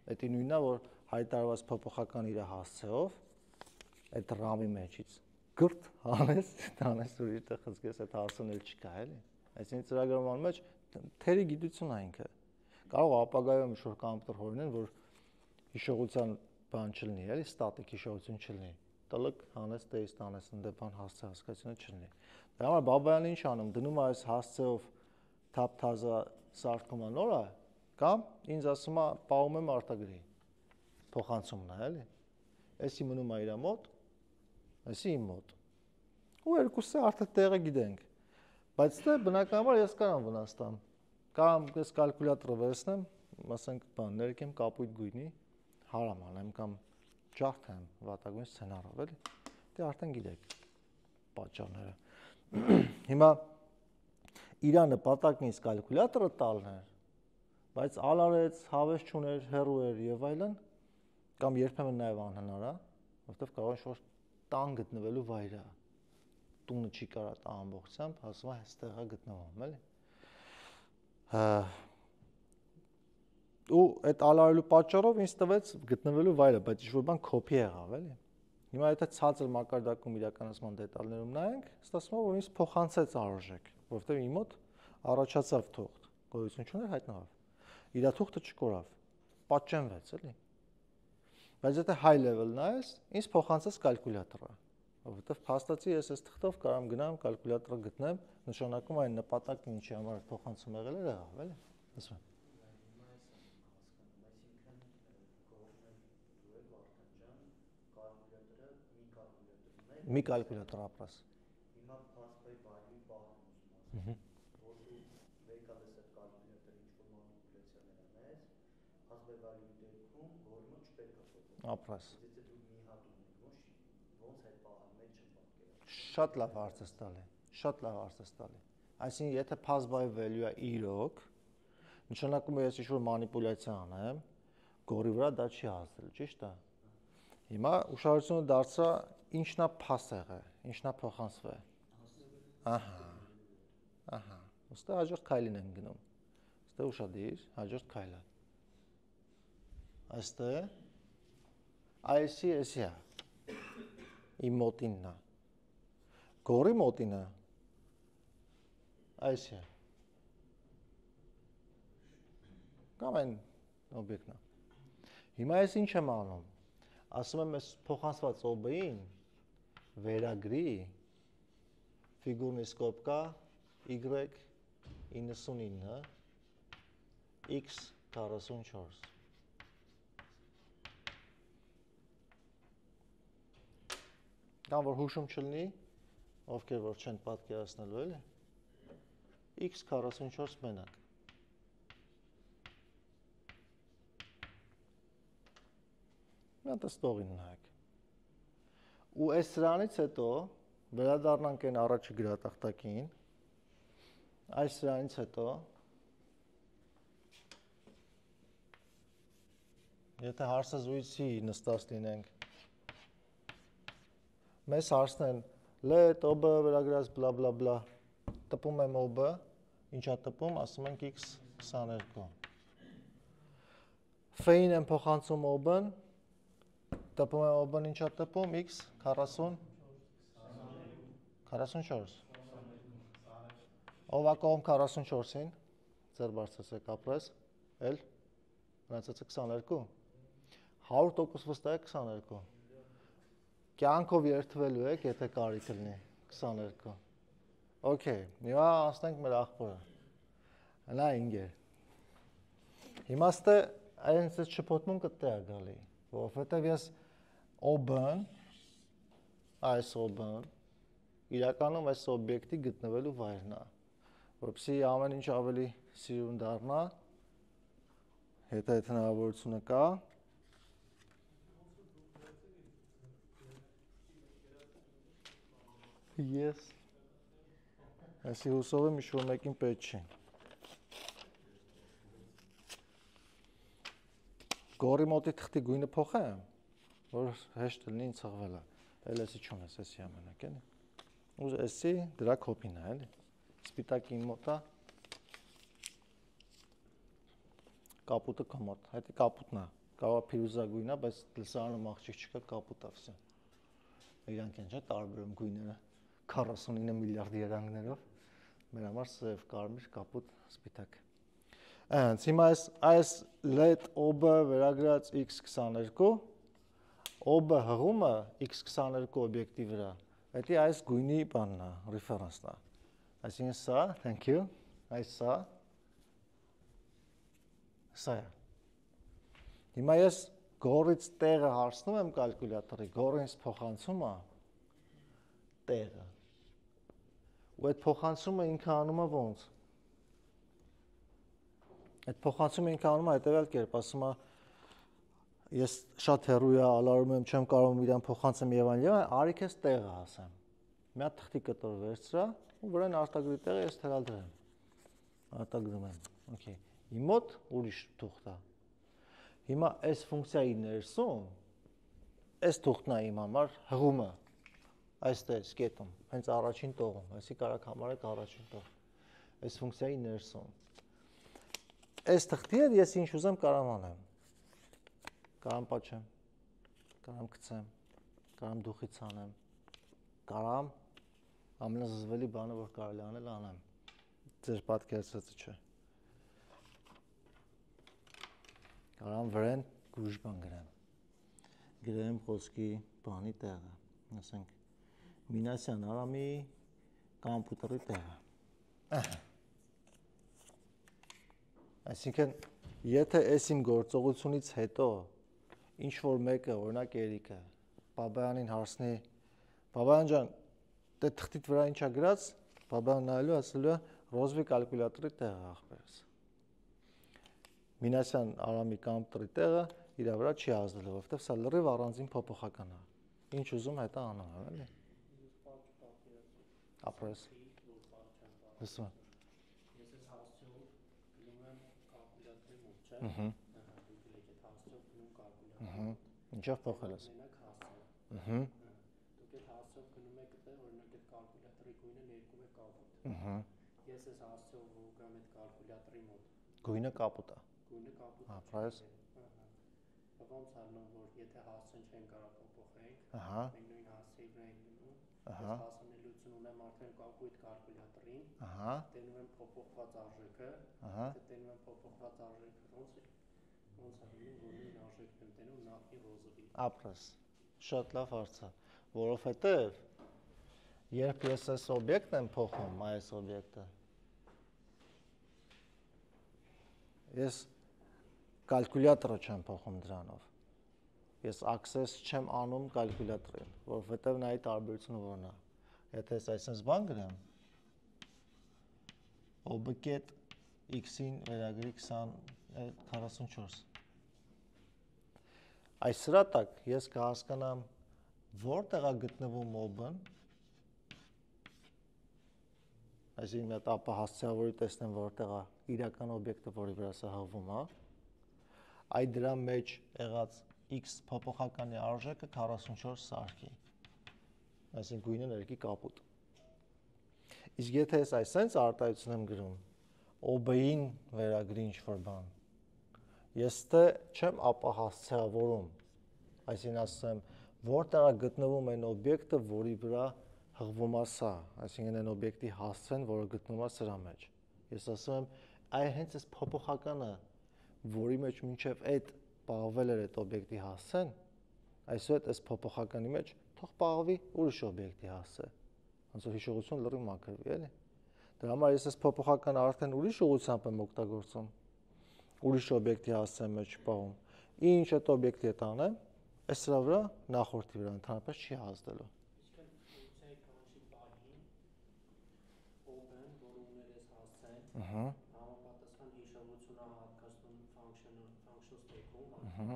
Դա նույնն է, որ հայտարարված փոփոխական իր հասցեով այդ RAM-ի մեջից գրտ հանես, տանես ուրիշ տեղ խցկես, այդ հասցնել չկա էլի։ Այսինքն ծրագրավորման մեջ թերի գիտություն է ինքը։ Կարող է ապագայում ինչ-որ կոմպյուտեր հորինեն, որ հիշողության բան չլինի, էլի ստատիկ հիշողություն չլինի։ Տլկ հանես տեից տանես ընդդեպան հասցե հասկացությունը չլինի։ Դա համար Բաբայանը ինչ անում, դնում է այս հասցեով թափ-թազա սարքում է նորը, կամ ինձ ասում է պահում եմ արտագրի փոխանցումն է, էլի։ Էսի մնում է իր մոտ, էսի իմ մոտ։ Ու երկուսը արդեն տեղը գիտենք։ Բայց դե բնականաբար ես կարամ վնաս տամ։ Կամ ես կալկուլյատորը վերցնեմ, ասենք բան, ներկեմ կապույտ գույնի, հարամ անեմ կամ ջարդեմ վատագույն սցենարով, էլի։ Դե արդեն գիտեք պատճառները։ Հիմա իր նպատակն ինձ կալկուլյատորը տալն էր, բայց ալարեց, հավես չուներ, հեռու էր եւ այլն, կամ երբեմն նաեւ անհնար է, որովհետեւ կարող է ինչ-որ տան գտնվելու վայր է։ Տունը չի կարա տա ամբողջությամբ, ասում է այստեղ է գտնվում, էլի։ Ու այդ ալարելու պատճառով ինձ տվեց գտնվելու վայրը, բայց ինչ-որ բան կոպի եղավ, էլի։ Հիմա եթե ցածր մակարդակում իրականացման դետալներում նայենք, ստացվում է, որ ինձ փոխանցեց արժեք, որովհետև իմ մոտ առաջացավ թուղթ, գոյություն չուներ, հայտնվավ։ Իր թուղթը չկորավ, պատճենվեց, էլի։ Բայց եթե high level նայես, ինձ փոխանցեց կալկուլյատորը, որովհետև փաստացի ես այս թղթով կարամ գնամ կալկուլյատորը գտնեմ, նշանակում այն նպատակն ինչի համար փոխանցում եղել էր, եղավ, էլի։ Ասում եմ։ Մի կալկուլյատոր ապրած։ Հիմա փաստի value բառն ուզում որ դու վեկալես այդ կալկուլյատորի ինչ-որ մանիպուլյացիաներ անես, փաստի value դեպքում որոնը չպետք է փոխել։ Ապրած։ Եթե դու մի հատ ունես, ոնց այդ բառը մեջ չպատկերացնես։ Շատ լավ հարց ես տալի։ Շատ լավ հարց ես տալի։ Այսինքն եթե pass by value-ը իրոք, նշանակում է ես ինչ-որ մանիպուլյացիա անեմ, գորի վրա դա չի հասել, ճիշտ է։ Հիմա ուշադրությունը դարձա ինչն է pass եղել, ինչն է փոխանցվել։ Ահա։ Ոստե հաջորդ քայլին են գնում։ Ոստե ուշադիր, հաջորդ քայլը։ Այստեղ այսի էսիա։ Իմ մոտինն է։ Գորի մոտինը այսի է։ Կամ այն օբյեկտն է։ Հիմա ես ինչ եմ անում։ Ասում եմ ես փոխանցված OB-ին վերագրի ֆիգուրնի սկոպկա Y99 X44 Կամ որ հուշում չլինի, ովքեր որ չեն պատկերացնելու էլի, X44 մենակ։ Նա տստողին նայեք։ Ու այս սրանից հետո վերադառնանք այն առաջի գրատախտակին, այս սրանից հետո, եթե հարցազրույցի նստած լինենք, մեզ հարցնեն լետ, OB վերագրած բլա բլա բլա, տպում եմ OB, ինչա տպում, ասում ենք X22։ F-ին եմ փոխանցում OB-ն, տպում եմ OB-ն ինչա տպում, X44։ Ով ակողում 44-ին, ձեր բարձրացեք ապրես, էլ, մնացեցը 22, 100% վստահ է 22։ Կյանքով երթվելու եք, եթե կարիք լինի 22։ Okay, հիմա ասենք մեր աղբորը։ Նա 5 է։ Հիմա ստե այնց չփոթմուն կտե է գալի, որովհետև ես OB-ն, այս OB-ն, իրականում այս օբյեկտի գտնվելու վայրն է, որպեսզի ամեն ինչ ավելի սիրուն դառնա, հետո այդ հնարավորությունը կա, Yes։ Այսի հուսով եմ ինչ-որ մեկին պետք չի։ Գորի մոտի թղթի գույնը փոխեմ, որ հեշտ լինի ցղվելը։ Էլ էսի չունես, էսի ամենակ էլի։ Ու էսի դրա կոպին է, էլի։ Սպիտակի մոտա կապուտը կոմոդ, հետի կապուտն է, կարող փիրուզագույն է, բայց լսարանում աղջիկ չկա, կապուտ է վսը։ Իրանք են չէ տարբերում գույները 49 միլիարդ երանգներով, մեր համար սև, կարմիր, կապուտ, սպիտակ։ Այնց, հիմա այս LED OB-ը վերագրած X22, OB հղումը X22 օբյեկտի վրա, հետի այս գույնի բանն է, ռեֆերանսն է։ Այսինքն սա, thank you, այս սա է։ Հիմա ես գորից տեղը հարցնում եմ կալկուլյատորի, գորը ինձ փոխանցում է տեղը։ Ու այդ փոխանցումը ինքը անում է ոնց։ Այդ փոխանցումը ինքը անում է հետևյալ կերպ, ասում է ես շատ հեռու եմ, ալարում եմ, չեմ կարող իրան փոխանցեմ եւ այլն, արի քեզ տեղը ասեմ։ Մի հատ թղթի կտոր վերցրա ու վրան արտագրի տեղը ես թերալդրեմ։ Արտագրում եմ։ Okay։ Իմ մոտ ուրիշ թուղթ է։ Հիմա այս ֆունկցիայի ներսում այս թուղթն է իմ համար հղումը։ Այստեղ սկետում, հենց առաջին տողում, այսի կարակ համարեք առաջին տող։ Այս ֆունկցիայի ներսում։ Այս թղթի հետ ես ինչ ուզեմ կարամ անեմ։ Կարամ պատճեմ, կարամ գցեմ, կարամ դուխից անեմ, կարամ ամենազզվելի բանը, որ կարելի անել, անեմ։ Ձեր պատկերացրածը չէ։ Կարամ վրան գույժ բան գրեմ։ Գրեմ խոսքի բանի տեղը, ասենք Մինասյան Արամի կամպյուտերի տեղը։ Այսինքն, եթե այս իմ գործողությունից հետո ինչ-որ մեկը, օրինակ Երիկը, Բաբայանին հարցնի, Բաբայան ջան, դե թղթիդ վրա ինչա գրած, Բաբայան նայելու ասելու է Ռոզվի կալկուլյատորի տեղը ախպերս։ Մինասյան Արամի կամպյուտերի տեղը իր վրա չի ազդելու, որովհետև սա լրիվ առանձին փոփոխական է։ Ինչ ուզում հետա անում եմ, էլի։ Ապրես։ Լսում։ Ես այս հասցեով գնում եմ կալկուլյատորի մոտ, չէ՞։ Դուք եք այդ հասցեով գնում կալկուլյատորի։ Ինչով փոխել ես։ Մենակ հասցեով։ Դուք այդ հասցեով գնում եք այդտեղ, օրինակ այդ կալկուլյատորի գույնը ներկում է կապուտ։ Ես այս հասցեով որ գամ այդ կալկուլյատորի մոտ։ Գույնը կապուտ է։ Գույնը կապուտ է։ Ապրես։ Ոնց ալնում որ եթե հասցեն չեն կարող փոխենք, մենք նույն հասցեի վրա ենք գնում։ Ես հասանելիություն ունեմ արդեն կապույտ կալկուլյատորին։ Տենում եմ փոփոխված արժեքը, տենում եմ փոփոխված արժեքը, ոնց է լինում, որ նույն արժեքն եմ տենում նախի ռոզովի։ Ապրես։ Շատ լավ հարց է, որովհետև երբ ես այս օբյեկտն եմ փոխում, այս օբյեկտը, ես կալկուլյատորը չեմ փոխում դրանով։ Ես access չեմ անում կալկուլյատորին, որովհետև նայի տարբերությունը որն է։ Եթե ես այսպես բան գրեմ, OB-կետ x-ին վերագրի 44։ Այս սրա տակ ես կհասկանամ որտեղ է գտնվում OB-ն, այսինքն մի հատ ապա հասցեավորի տեսնեմ որտեղ է իրական օբյեկտը, որի վրա սա հղվում է, այդ դրա մեջ եղած x փոփոխականի արժեքը 44 սարքի, այսինքն գույնը ներկի կապուտ։ Իսկ եթե ես այսպես արտահայտություն եմ գրում, OB-ին վերագրի ինչ-որ բան, ես դե չեմ ապա հասցեավորում, այսինքն ասում եմ, որտեղ է գտնվում այն օբյեկտը, որի վրա հղվում է սա, այսինքն այն օբյեկտի հասցեն, որը գտնվում է սրա մեջ։ Ես ասում եմ, այ հենց այս փոփոխականը, որի մեջ մինչև այդ պահվել էր այդ օբյեկտի հասցեն, այսօր այս փոփոխականի մեջ թող պահվի ուրիշ օբյեկտի հասցե։ Ոնց որ հիշողություն լրիվ մաքրվի, էլի։ Դրա համար ես այս փոփոխականը արդեն ուրիշ ուղղությամբ եմ օգտագործում, ուրիշ օբյեկտի հասցեն մեջ պահում։ Ինչ այդ օբյեկտի հետ անեմ, այս սրա վրա նախորդի վրա ընդհանրապես չի ազդելու։ Համապատասխան հիշողություն է հատկացնում function stack-ում,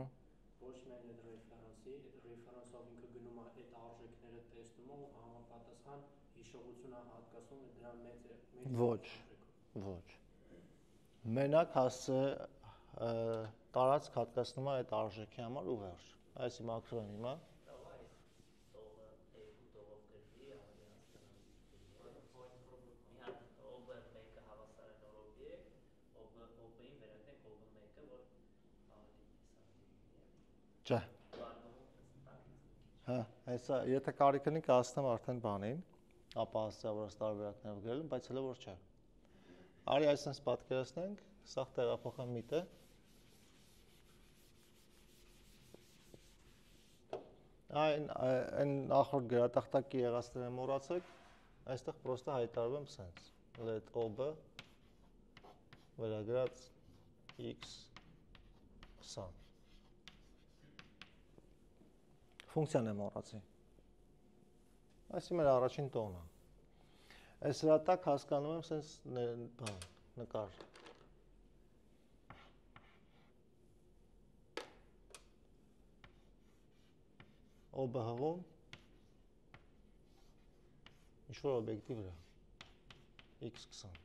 ոչ միայն այդ ռեֆերանսի, այդ ռեֆերանսով ինքը գնում է այդ արժեքները տեսնում ու համապատասխան հիշողություն է հատկացնում դրա մեծ Ոչ։ Մենակ հասցե տարածք հատկացնում է այդ արժեքի համար ու վերջ։ Այսի մակրոն հիմա։ Չէ։ Հա, այսա եթե կարիք ունի կհասնեմ արդեն բանին, ապա ասա որ տարբերակներ գրել, բայց հələ որ չէ։ Արի այսպես պատկերացնենք, սա տեղափոխեմ միտը։ Այն նախորդ գրատախտակի եղածները մոռացեք, այստեղ պրոստը հայտարարում եմ սենց։ Let OB վերագրած x 20 ֆունկցիան է մոռացի։ Այսի մեր առաջին տոնը։ Այս հրա տակ հասկանում եմ սենց նկար։ OB հղում ինչ-որ օբյեկտի վրա x 20։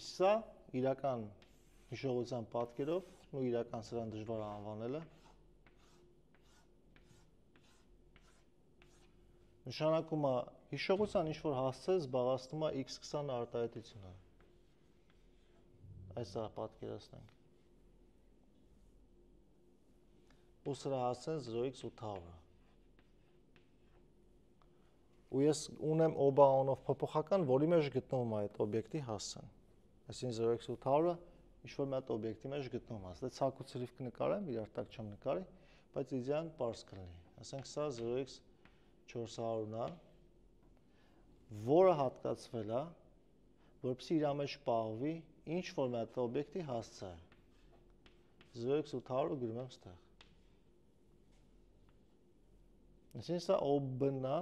Իսկ սա իրական հիշողության պատկերով ու իրական սրան դժվար անվանելը նշանակում է հիշողության ինչ-որ հասցե զբաղացնում է x 20 արտահայտությունը։ Այսա պատկերացնենք։ Ու սրա հասցեն 0x 800-ը։ Ու ես ունեմ OB անունով փոփոխական, որի մեջ գտնվում է այդ օբյեկտի հասցեն։ Այսինքն 0x 800-ը ինչ-որ մի հատ օբյեկտի մեջ գտնվում է։ Դե ցակ ու ցրիվ կնկարեմ, իրար տակ չեմ նկարի, բայց իդեան պարզ կլինի։ Ասենք սա 0x 400-ն է, որը հատկացվել է, որպեսզի իր մեջ պահվի ինչ որ մի հատ օբյեկտի հասցե։ 0x 800-ը գրում եմ ստեղ։ Այսինքն սա OB-ն է,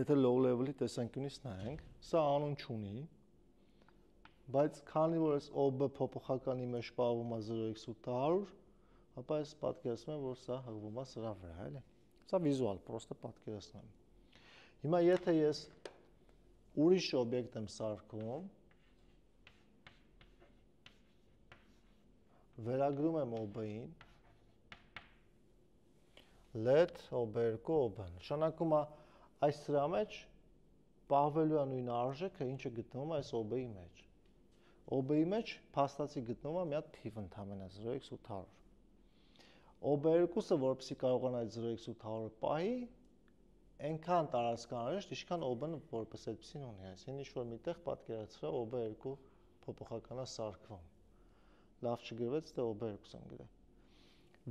եթե low level-ի տեսանկյունից նայենք, սա անուն չունի, բայց քանի որ այս OB փոփոխականի մեջ պահվում է 0x 800, ապա ես պատկերացնում եմ, որ սա հղվում է սրա վրա, էլի։ Սա վիզուալ, պրոստը պատկերացնում եմ։ Հիմա եթե ես ուրիշ օբյեկտ եմ սարքում, վերագրում եմ OB-ին, let OB2 OB, նշանակում է այս սրա մեջ պահվելու է նույն արժեքը, ինչը գտնվում է այս OB-ի մեջ։ OB-ի մեջ փաստացի գտնվում է մի հատ թիվ ընդհանրապես 0x 800։ OB2-ը, որպեսզի կարողանա այդ 0x 800-ը պահի, այնքան տարածքանրիշտ, ինչքան OB-ն որպես այդպեսին ունի, այսինքն ինչ-որ միտեղ պատկերացրա OB2 փոփոխականա սարքվում։ Լավ չգրվեց, դե OB2-ն գրե։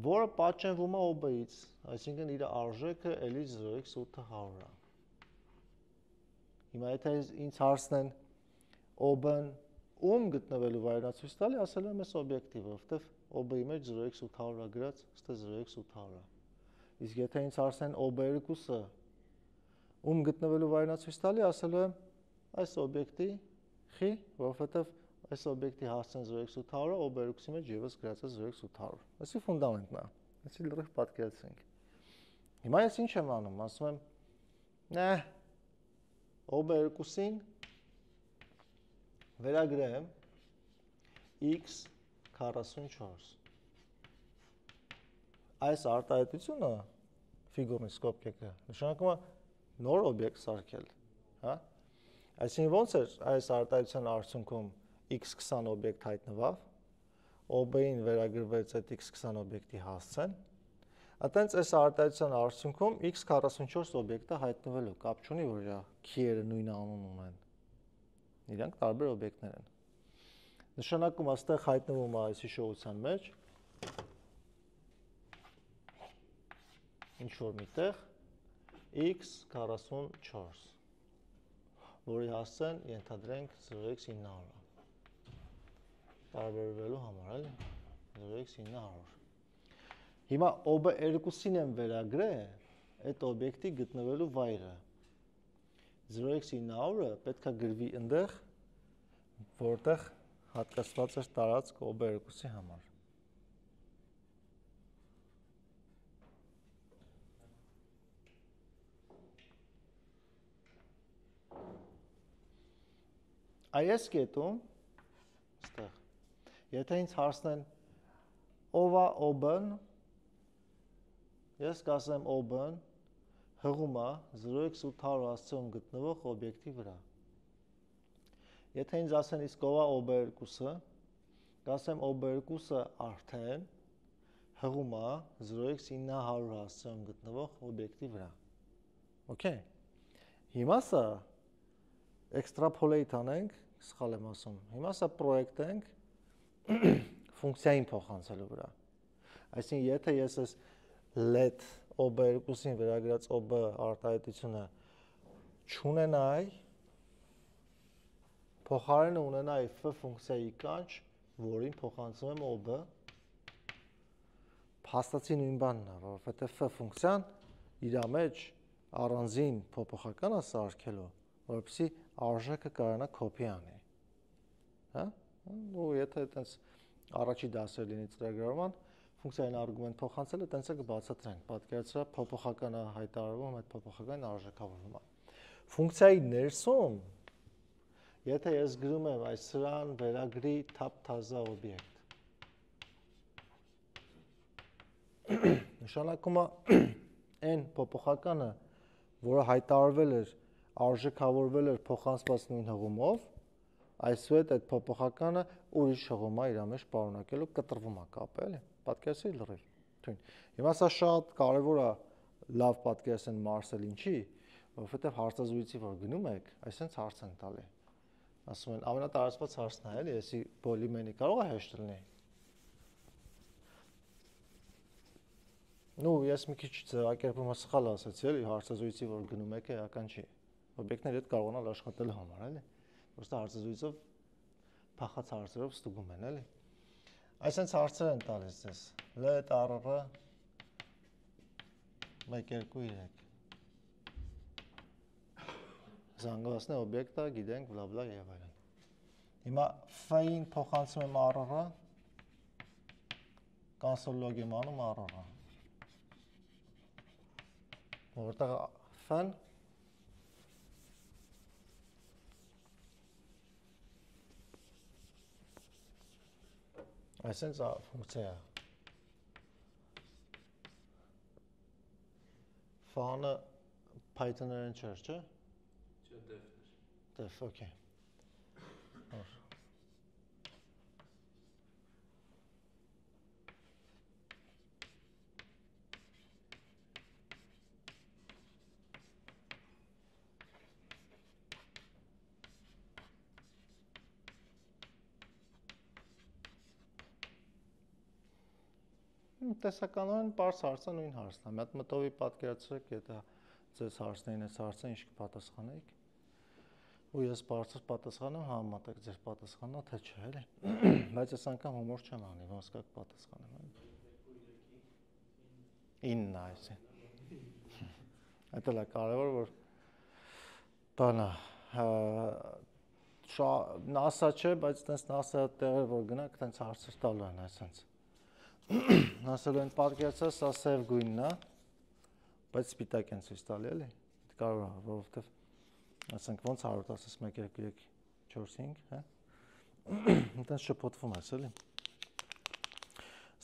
Որը պատճենվում է OB-ից, այսինքն իր արժեքը էլի 0x 800 է։ Հիմա եթե ինձ հարցնեն OB-ն ում գտնվելու վայրն է ցույց տալի, ասելու եմ այս օբյեկտի, որովհետև OB-ի մեջ 0x 800-ը գրած, ստե 0x 800-ը։ Իսկ եթե ինձ հարցնեն OB2-ը ում գտնվելու վայրն է ցույց տալի, ասելու եմ այս օբյեկտի խի, որովհետև այս օբյեկտի հասցեն 0x 800-ը, OB2-ի մեջ եւս գրած է 0x 800։ Այսի ֆունդամենտն է։ Այսի լրիվ պատկերացրենք։ Հիմա ես ինչ եմ անում, ասում եմ, նե OB2-ին վերագրեմ x 44։ Այս արտահայտությունը ֆիգուրնի սկոպկեկը նշանակում է նոր օբյեկտ սարքել, հա? Այսինքն ոնց է այս արտահայտության արդյունքում x20 օբյեկտ հայտնվավ, OB-ին վերագրվեց այդ x20 օբյեկտի հասցեն, այտենց այս արտահայտության արդյունքում x44 օբյեկտը հայտնվելու, կապ չունի, որ իր քիերը նույն անուն ունեն։ Իրանք տարբեր օբյեկտներ են։ Նշանակում է, այստեղ հայտնվում է այս հիշողության մեջ ինչ-որ միտեղ x44, որի հասցեն ենթադրենք 0x 900, տարբերվելու համար, էլի, 0x 900։ Հիմա OB2-ին եմ վերագրել այդ օբյեկտի գտնվելու վայրը։ 0x 900-ը պետք է գրվի ընդեղ, որտեղ հատկացված էր տարածք OB2-ի համար։ Այս կետում, ստեղ, Եթե ինձ հարցնեն ով է OB-ն, ես կասեմ OB-ն հղում է 0x800 հասցեում գտնվող օբյեկտի վրա։ Եթե ինձ ասեն իսկ ով է OB2-ը, կասեմ OB2-ը արդեն հղում է 0x900 հասցեում գտնվող օբյեկտի վրա։ Okay։ Հիմա սա extrapolate անենք, սխալ եմ ասում։ Հիմա սա պրոյեկտենք ֆունկցիային փոխանցելու վրա։ Այսինքն, եթե ես այս let OB2-ին վերագրած OB արտահայտությունը չունենայի, փոխարենը ունենայի f ֆունկցիայի կանչ, որին փոխանցում եմ OB, փաստացի նույն բանն է, որովհետև f ֆունկցիան իր մեջ առանձին փոփոխական է սարքելու, որովհետեւ արժեքը կարողանա կոպի անի։ Հա? Ու եթե այտենց առաջի դասեր լինի ծրագրավորման, ֆունկցիային արգումենտ փոխանցելը այտենց է կբացատրենք։ Պատկերացրա փոփոխականը հայտարարվում, այդ փոփոխականն արժեքավորվում է։ Ֆունկցիայի ներսում, եթե ես գրում եմ այս սրան վերագրի թափ-թազա օբյեկտ, նշանակում է այն փոփոխականը, որը հայտարարվել էր, արժեքավորվել էր փոխանցված նույն հղումով, այսուհետ այդ փոփոխականը ուրիշ հղում է իր մեջ պարունակելու կտրվում է կապը, էլի։ Պատկերացրի լրիվ թույն։ Հիմա սա շատ կարևոր է լավ պատկերացնել Մարսել ինչի, որովհետև հարցազրույցի որ գնում եք, այսինքն հարց են տալի։ Ասում են ամենատարածված հարցն է, էլի, եսի պոլիմենի կարող է հեշտ լինի։ Ну, ես մի քիչ ձևակերպումը սխալ ասացի, էլի, հարցազրույցի որ գնում եք, էական չի։ Օբյեկտների հետ կարողանալ աշխատել համար, էլի։ Просто հարցազրույցով փախած հարցերով ստուգում են, էլի։ Այսինքն հարցեր են տալիս ձեզ։ Let RR 1 2 3 զանգվածն է օբյեկտը, գիտենք, բլա բլա եւ այլն։ Հիմա f-ին փոխանցում եմ RR, կոնսոլ լոգ եմ անում RR։ Որտեղ f-ն այսինքն ֆունկցիա է։ F-ը Python-երեն չէր, չէ՞։ Չէ, def-ներ։ Def, okay։ Տեսականորեն պարզ հարցը նույն հարցն է։ Մի հատ մտովի պատկերացրեք, եթե ձեզ հարցնեին այս հարցը, ինչ կպատասխանեիք։ Ու ես բարձր պատասխանեմ, համեմատեք ձեր պատասխանը, թե չէ, էլի։ Բայց այս անգամ հումոր չեմ անի, ոնց կա պատասխանեմ, էլի։ 9 այսինքն։ Այդ էլ է կարևոր, որ բանա NASA չէ, բայց այտենց NASA տեղեր որ գնաք, այտենց հարցեր տալու են այսպես։ Ասելու են պատկերացրած, սա սև գույնն է, բայց սպիտակ են ցույց տալի, էլի։ Կարող է, որովհետև ասենք ոնց 111 2 3 4 5, հա։ Այտենց շփոթվում ես, էլի։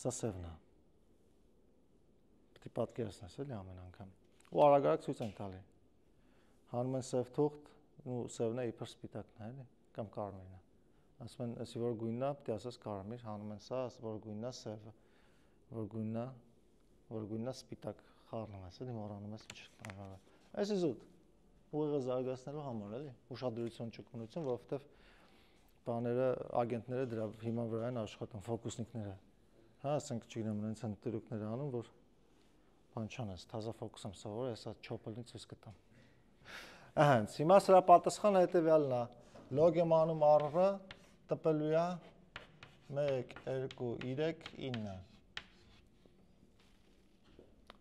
Սա սևն է։ Պետք է պատկերացնես, էլի ամեն անգամ։ Ու արագ ցույց են տալի։ Հանում են սև թուղթ, ու սևն է իբր սպիտակն է, էլի, կամ կարմիրն է։ Ասում են, ասի որ գույնն է, պետք է ասես կարմիր, հանում են սա, որ գույնն է սևը, որ գույնն է սպիտակ, խառնում ես, էլի, մոռանում ես ինչ բանալը։ Այսի զուտ ուղիղը զարգացնելու համար, էլի, ուշադրություն ճկունություն, որովհետև բաները, ագենտները դրա հիման վրա են աշխատում, ֆոկուսնիկները։ Հա, ասենք, չգիտեմ, նրանց են տրուկներ անում, որ բան չանես, թազա ֆոկուս եմ սովորել, հեսա չոփելին ցույց կտամ։ Ահենց, հիմա սրա պատասխանը հետևյալն է։ Լոգ եմ անում RR տպելու է 1 2 3 9։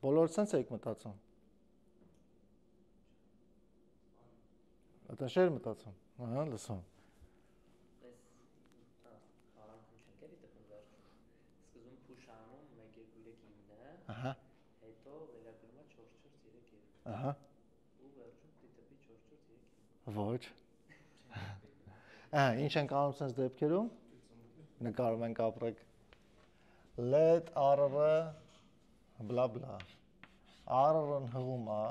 Բոլորը սենց եք մտածում։ Դա շեր մտածում։ Ահա, լսում։ Սկզբում փուշանում 1 2 3 9-ը, Ահա։ հետո վերագրում է 4 4 3 2։ Ահա։ Ու վերջում դիտի 4 4 3 2։ Ոչ։ Ինչ ենք անում sense դեպքերում։ նկարում ենք ապրեք։ Let R-ը բլա բլա։ R-ն հղում է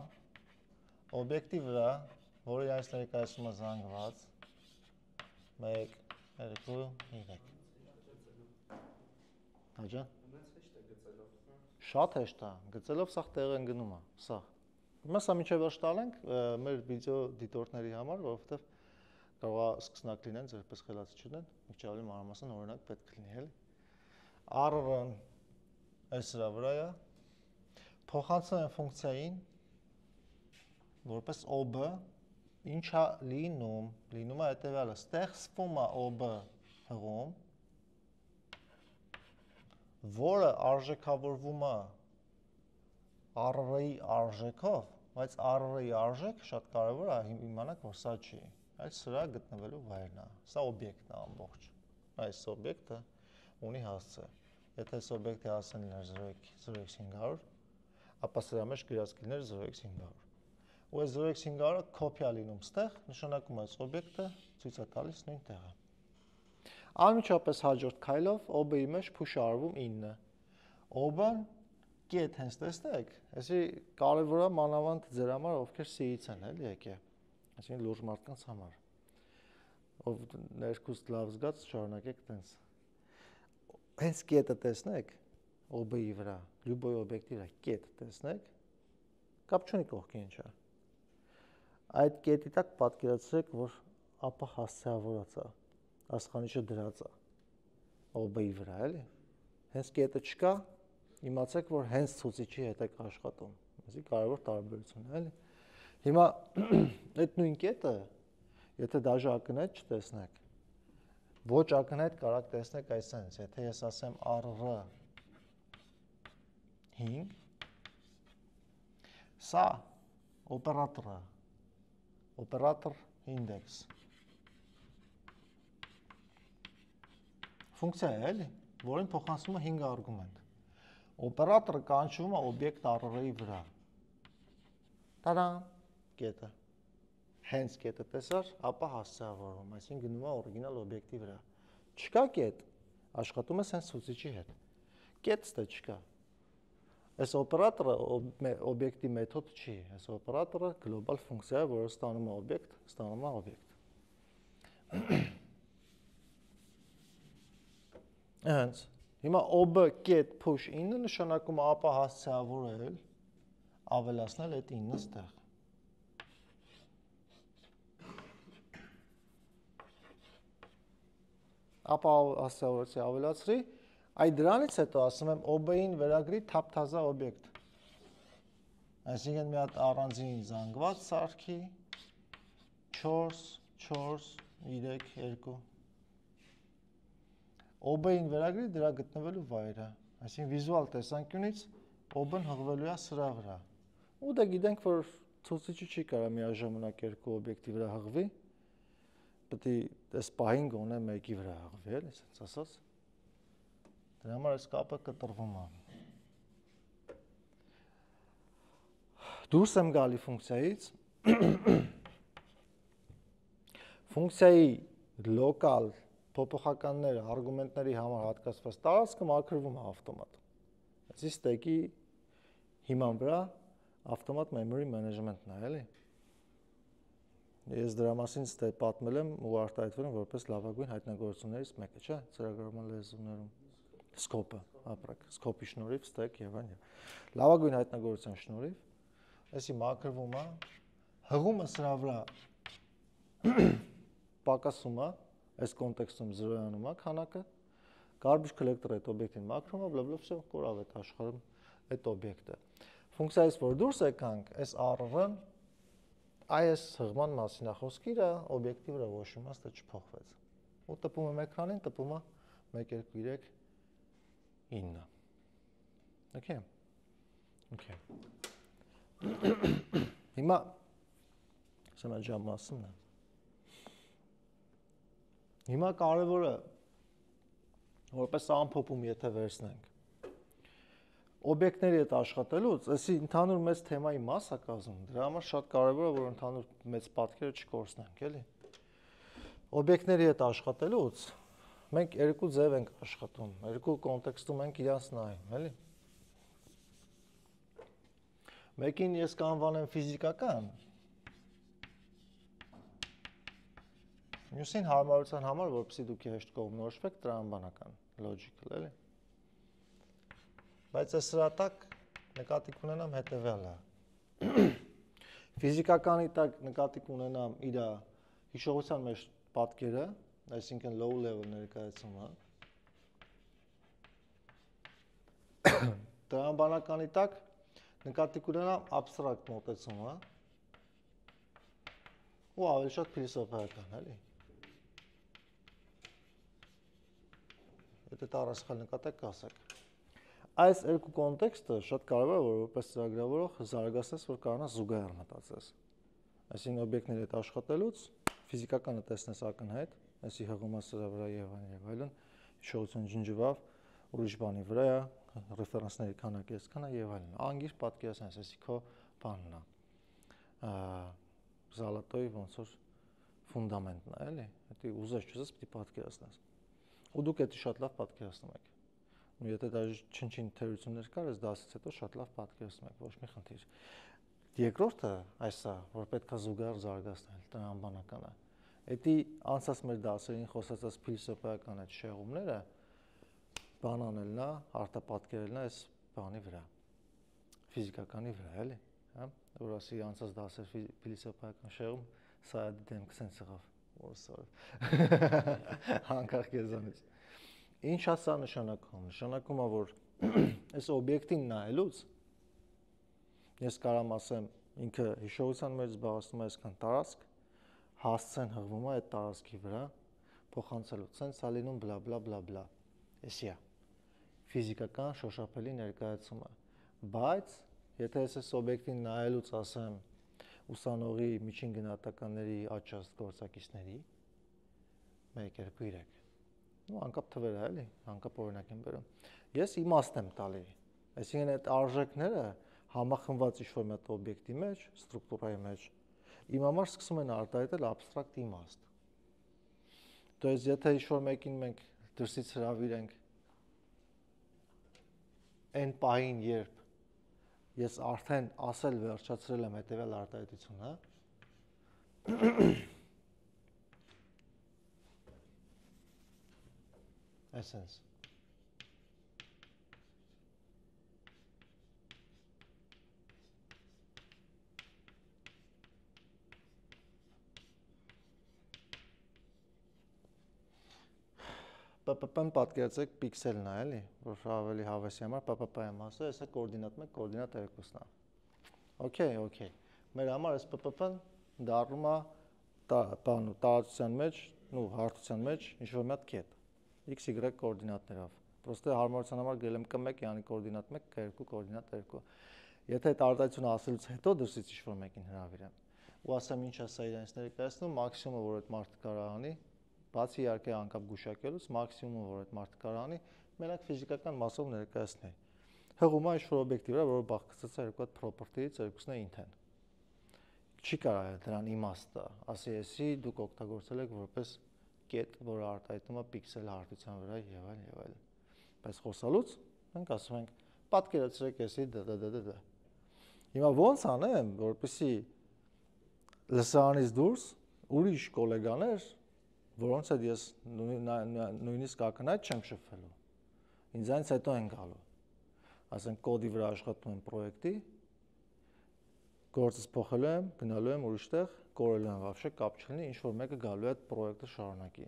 օբյեկտի վրա, որը այս ներկայացումը զանգված 1, 2, 3։ Հաջա։ Շատ հեշտ է, գծելով սաղ տեղ են գնում է, սաղ։ Հիմա սա մինչև վերջ տալենք մեր վիդեո դիտորդների համար, որովհետև կարող է սկսնակ լինեն, ձերպես խելացի չունեն, մի քիչ ավելի մանրամասն օրինակ պետք լինի, էլի։ R-ն այս սրա վրա է, փոխանցում են ֆունկցիային, որպես OB, ինչ է լինում, լինում է հետևյալը, ստեղծվում է OB հղում, որը արժեքավորվում է R-ի արժեքով, բայց R-ի արժեքը շատ կարևոր է իմանանք, որ սա չի, այլ սրա գտնվելու վայրն է, սա օբյեկտն է ամբողջ, այս օբյեկտը ունի հասցե, եթե այս օբյեկտի հասցեն լիներ 0x500, ապա սրա մեջ գրած կլիներ 0x500, ու այս 0x500-ը կոպիա լինում ստեղ, նշանակում է այս օբյեկտը ցույց է տալիս նույն տեղը։ Անմիջապես հաջորդ քայլով OB-ի մեջ push արվում 9։ OB-ն կետ հենց տեսնեք, այսի կարևոր է մանավանդ ձեր համար, ովքեր C-ից են էլի եկե, այսինքն լուրջ մարդկանց համար, ով ներքուստ լավ զգաց, շարունակեք տենց։ Հենց կետը տեսնեք, OB-ի վրա, լյուբոյ օբյեկտի վրա կետ տեսնեք, կապ չունի կողքի ինչ է։ Այդ կետի տակ պատկերացրեք, որ ապա հասցեավորած է, աստղանիշը դրած է OB-ի վրա, էլի։ Հենց կետը չկա, իմացեք, որ հենց ցուցիչի հետ եք աշխատում, այսի կարևոր տարբերություն է, էլի։ Հիմա այդ նույն կետը, եթե դաժե ակնհայտ չտեսնեք, ոչ ակնհայտ կարաք տեսնեք այսպես, եթե ես ասեմ R-ը 5, սա օպերատորը, օպերատոր index, ֆունկցիա է, էլի, որին փոխանցվում է 5 արգումենտ։ Օպերատորը կանչվում է օբյեկտ R-ի վրա։ Տադամ, կետը։ Հենց կետը տեսար, ապա հասցեավորում, այսինքն գնում է օրիգինալ օբյեկտի վրա։ Չկա կետ, աշխատում ես հենց ցուցիչի հետ։ Կետ ստե չկա։ Այս օպերատորը օբյեկտի մեթոդ չի, այս օպերատորը գլոբալ ֆունկցիա է, որը ստանում է օբյեկտ, ստանում է օբյեկտ։ Հենց, հիմա OB get push 9 նշանակում է ապա հասցեավորել, ավելացնել այդ 9 ստեղ։ Ապա հասցեավորեցի ավելացրի, այդ դրանից հետո ասում եմ OB-ին վերագրի թափթազա օբյեկտ։ Այսինքն մի հատ առանձին զանգված սարքի 4, 4, 3, 2 OB-ին վերագրի դրա գտնվելու վայրը, այսինքն վիզուալ տեսանկյունից OB-ն հղվելու է սրա վրա։ Ու դա գիտենք, որ ցուցիչը չի կարող միաժամանակ երկու օբյեկտի վրա հղվի, պետք է այս պահին գոնե մեկի վրա հղվի, էլի, ասենց ասած։ Դրա համար այս կապը կտրվում է։ Դուրս եմ գալի ֆունկցիայից։ Ֆունկցիայի լոկալ փոփոխականները, արգումենտների համար հատկացված տարածքը մաքրվում է ավտոմատ։ Այսի ստեկի հիման վրա ավտոմատ memory management-ն է, էլի։ Ես դրա մասին ստե պատմել եմ ու արտահայտվել եմ որպես լավագույն հայտնագործություններից մեկը, չէ՞, ծրագրավորման լեզուներում։ Scope-ը, ապրեք, scope-ի շնորհիվ ստեք եւ այլն։ Լավագույն հայտնագործության շնորհիվ այսի մաքրվում է, հղումը սրա վրա պակասում է, այս կոնտեքստում 0-անում է քանակը, garbage collector-ը այդ օբյեկտին մաքրում է, բլա բլա, всё, կորավ այդ աշխարհում այդ օբյեկտը։ Ֆունկցիայից որ դուրս եկանք, այս R-ն այս հղման մասին է խոսքը, իր օբյեկտի վրա ոչ իմաստը չփոխվեց։ Ու տպում եմ էկրանին, տպում է 1 2 3 9։ Okay։ Okay։ Հիմա ասեմ այդ ժամասնն է։ Հիմա կարևորը որպես ամփոփում եթե վերցնենք օբյեկտների հետ աշխատելուց, այսի ընդհանուր մեծ թեմայի մաս է կազմում, դրա համար շատ կարևոր է, որ ընդհանուր մեծ պատկերը չկորցնենք, էլի։ Օբյեկտների հետ աշխատելուց մենք երկու ձև ենք աշխատում, երկու կոնտեքստում ենք իրանց նայում, էլի։ Մեկին ես կանվանեմ ֆիզիկական, մյուսին հարմարության համար, որպեսզի դուք հեշտ կողմնորոշվեք, տրամաբանական, logical, էլի։ Բայց այս սրա տակ նկատի կունենամ հետևյալը։ Ֆիզիկականի տակ նկատի կունենամ իր հիշողության մեջ պատկերը, այսինքն low level ներկայացումը։ Տրամաբանականի տակ նկատի կունենամ abstract մոտեցումը ու ավելի շատ փիլիսոփայական, էլի։ Եթե դա սխալ նկատեք, կասեք։ Այս երկու կոնտեքստը շատ կարևոր է, որ որպես ծրագրավորող զարգացնես, որ կարողանաս զուգահեռ մտածես։ Այսինքն օբյեկտների հետ աշխատելուց ֆիզիկականը տեսնես ակնհայտ, այսի հղումը սրա վրա եւ այլն, հիշողություն ջնջվավ, ուրիշ բանի վրա է, ռեֆերենսների քանակը այսքան է եւ այլն։ Անգիր պատկերացնես, այսի քո բանն է։ Զալատոյի ոնց որ ֆունդամենտն է, էլի։ Դա ուզես չուզես պիտի պատկերացնես։ Ու դուք դա շատ լավ պատկերացնում եք։ Ու եթե դաժե չնչին թերություններ կար, այս դասից հետո շատ լավ պատկերացնում եք, ոչ մի խնդիր։ Երկրորդը այսա, որ պետք է զուգահեռ զարգացնել, տրամաբանականը։ Դա անցած մեր դասերին խոսած փիլիսոփայական այդ շեղումները բան անելն է, արտապատկերելն է այս բանի վրա, ֆիզիկականի վրա, էլի, հա, որ ասի անցած դասեր փիլիսոփայական շեղում, սա դեմք sense եղավ, որսալ։ Անկախ քեզանից։ Ինչ է սա նշանակում։ Նշանակում է, որ այս օբյեկտին նայելուց ես կարամ ասեմ, ինքը հիշողության մեջ զբաղեցնում է այսքան տարածք, հասցեն հղվում է այդ տարածքի վրա, փոխանցելուց sense է լինում բլա բլա բլա բլա։ Էսի է ֆիզիկական շոշափելի ներկայացումը։ Բայց եթե ես այս օբյեկտին նայելուց ասեմ ուսանողի միջին գնահատականների աճast գործակիցների 1 2 3 ու անկապ թվեր է, էլի, անկապ օրինակ եմ բերում։ Ես իմաստ եմ տալի։ Այսինքն այդ արժեքները համախմբված ինչ-որ մի օբյեկտի մեջ, ստրուկտուրայի մեջ, իմ համար սկսում են արտահայտել абստրակտ իմաստ։ То есть եթե ինչ-որ մեկին մենք դրսից հրավիրենք այն պահին, երբ ես արդեն ասել վերջացրել եմ հետևյալ արտահայտությունը, essence PPP-ն պատկերացրեք պիքսելն է, էլի, որ ավելի հավեսի համար PPP եմ ասել, այսա կոորդինատ 1, կոորդինատ 2-ն է։ Okay։ Մեր համար այս PPP-ն դառնում է տարածության մեջ, ու հարթության մեջ ինչ-որ մի հատ կետ, x y կոորդինատներով։ Պրոստը հարմարության համար գրել եմ k1, yəni կոորդինատ 1, k2 կոորդինատ 2։ Եթե այդ արտահայտությունը ասելուց հետո դրսից ինչ-որ մեկին հրավիրեմ, ու ասեմ ինչ է սա իրենից ներկայացնում, մաքսիմումը, որ այդ մարդը կարող անի, բացի իհարկե անկապ գուշակելուց, մաքսիմումը, որ այդ մարդը կարող անի, մենակ ֆիզիկական մասով ներկայացնի։ Հղում է ինչ-որ օբյեկտի վրա, որը բաղկացած է երկու հատ property-ից, երկուսն է intent։ Չի կարող դրան իմաստը, ասի էսի դուք օգտագործել եք որպես կետ, որը արտահայտում է պիքսել հարթության վրա եւ այլն։ Բայց խոսալուց մենք ասում ենք պատկերացրեք էսի դա։ Հիմա ոնց անեմ, որպեսզի լսարանից դուրս ուրիշ գոլեգաներ, որոնց հետ ես նույնիսկ ակնհայտ չեմ շփվելու։ Ինձանից հետո են գալու։ Ասենք կոդի վրա աշխատում եմ պրոյեկտի, գործս փոխելու եմ, գնալու եմ ուրիշտեղ, կորելու եմ, вообще կապ չլինի, ինչ որ մեկը գալու է այդ պրոյեկտը շարունակի։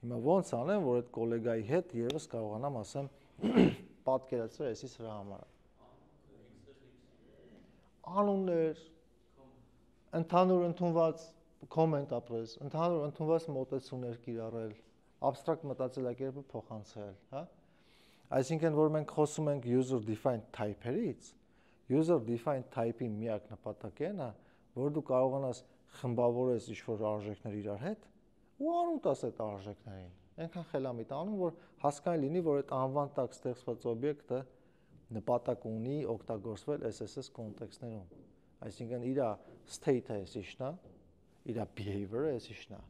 Հիմա ոնց անեմ, որ այդ գոլեգայի հետ եւս կարողանամ ասեմ պատկերացրել էսի սրա համար։ Անուններ, ընդհանուր ընդունված կոմենտ ապրես, ընդհանուր ընդունված մոտեցումներ կիրառել, abstract մտածելակերպը փոխանցել, հա։ Այսինքն, որ մենք խոսում ենք user defined type-երից, user defined type-ի միակ նպատակն է, որ դու կարողանաս խմբավորես ինչ-որ արժեքներ իրար հետ ու անուն տաս այդ արժեքներին։ Այնքան խելամիտ անուն, որ հասկանալի լինի, որ այդ անվան տակ ստեղծված օբյեկտը նպատակ ունի օգտագործվել SSS կոնտեքստներում։ Այսինքն իր state-ը էսիշն է, իր behavior-ը էսիշն է։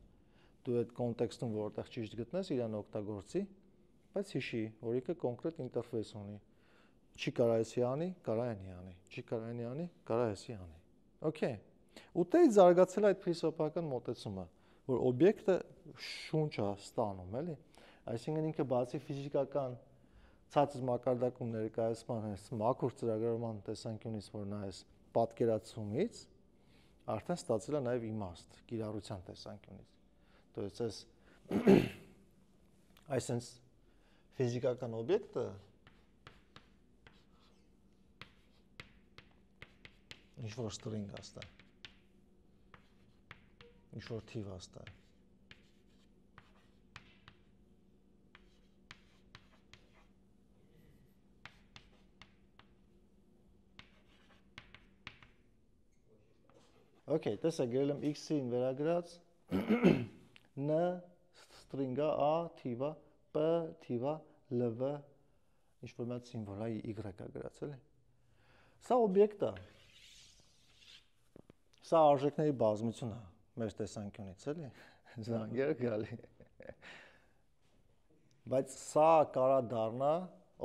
դու այդ կոնտեքստում որտեղ ճիշտ գտնես իրան օգտագործի, բայց հիշի, որ ինքը կոնկրետ ինտերֆեյս ունի։ Չի կարա էսի անի, կարա այնի անի, չի կարա այնի անի, կարա էսի անի։ Okay։ Ու դեից զարգացել այդ փիլիսոփայական մոտեցումը, որ օբյեկտը շունչ է ստանում, էլի։ Այսինքն ինքը բացի ֆիզիկական ցածր մակարդակում ներկայացման այս մաքուր ծրագրավորման տեսանկյունից, որ նա այս պատկերացումից արդեն ստացել է նաև իմաստ կիրառության տեսանկյունից։ То есть այսպես ֆիզիկական օբյեկտը ինչ-որ string աստա, ինչ-որ թիվ աստա։ Okay, տեսա գրել եմ x-ին վերագրած n string-ը a թիվը p թիվը lv ինչ-որ մի սիմվոլ է y-ը գրած էլի։ Սա օբյեկտ է։ Սա արժեքների բազմություն է մեր տեսանկյունից, էլի։ Զանգեր գալի։ Բայց սա կարա դառնա,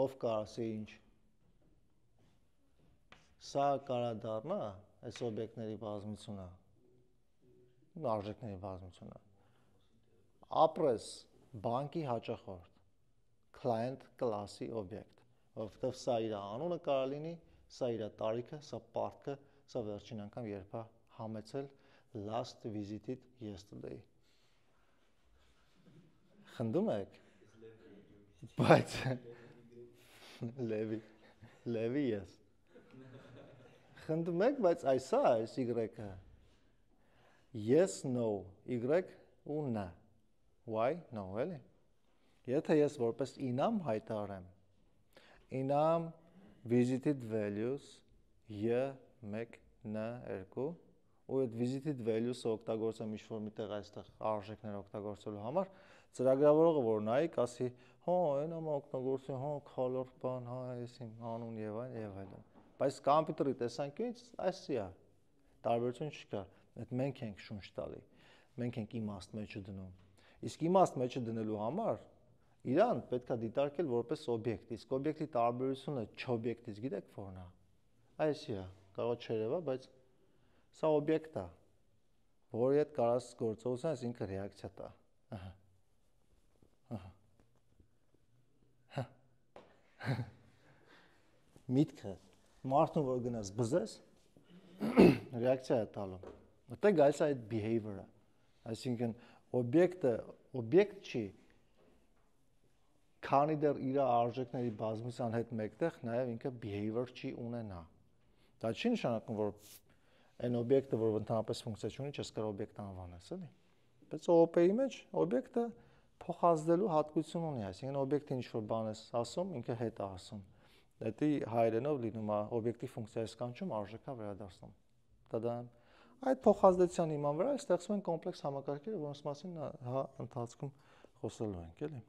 ով կարա ասի ինչ։ Սա կարա դառնա այս օբյեկտների բազմությունը, արժեքների բազմությունը։ Ապրես բանկի հաճախորդ, client class-ի օբյեկտ, որովհետև սա իր անունը կարա լինի, սա իր տարիքը, սա պարտքը, սա վերջին անգամ երբ է համեցել last visited yesterday։ Խնդում եք։ Բայց Լևի ես։ Խնդում եք, բայց այսա այս y-ը yes, no, y ու n, why, no, էլի։ Եթե ես որպես ինամ հայտարարեմ, ինամ visited values y1, n2, ու այդ visited values-ը օգտագործեմ ինչ-որ միտեղ այստեղ արժեքներ օգտագործելու համար, ծրագրավորողը որ նայի կասի, հո, այն ամա օգտագործի, հո, color բան, հա, այսին, անուն եւ այլն։ Բայց կոմպյուտերի տեսանկյունից այսի է, տարբերություն չկա, այդ մենք ենք շունչ տալի, մենք ենք իմաստ մեջը դնում։ Իսկ իմաստ մեջը դնելու համար իրան պետք է դիտարկել որպես օբյեկտ, իսկ օբյեկտի տարբերությունը չօբյեկտից գիտեք որն է։ Այսի է, կարող չերևա, բայց սա օբյեկտ է, որի հետ կարաս գործողություն այս ինքը ռեակցիա տա։ Միտքը մարդուն որ գնաս բզես ռեակցիա է տալու։ Այդտեղ գալիս է այդ behavior-ը։ Այսինքն օբյեկտը օբյեկտ չի, քանի դեռ իր արժեքների բազմության հետ մեկտեղ նաև ինքը behavior չի ունենա։ Դա չի նշանակում, որ այն օբյեկտը, որ ընդհանրապես ֆունկցիա չունի, չես կարող օբյեկտ անվանես, էլի։ Բայց OOP-ի մեջ օբյեկտը փոխազդելու հատկություն ունի, այսինքն օբյեկտը ինչ-որ բան ես ասում, ինքը հետ է ասում։ Դա հայերենով լինում է օբյեկտի ֆունկցիայի սկանչում արժեքա վերադարձնում։ Դա այդ փոխազդեցության հիման վրա ստեղծվում են կոմպլեքս համակարգերը, որոնց մասին հա ընթացքում խոսելու ենք, էլի։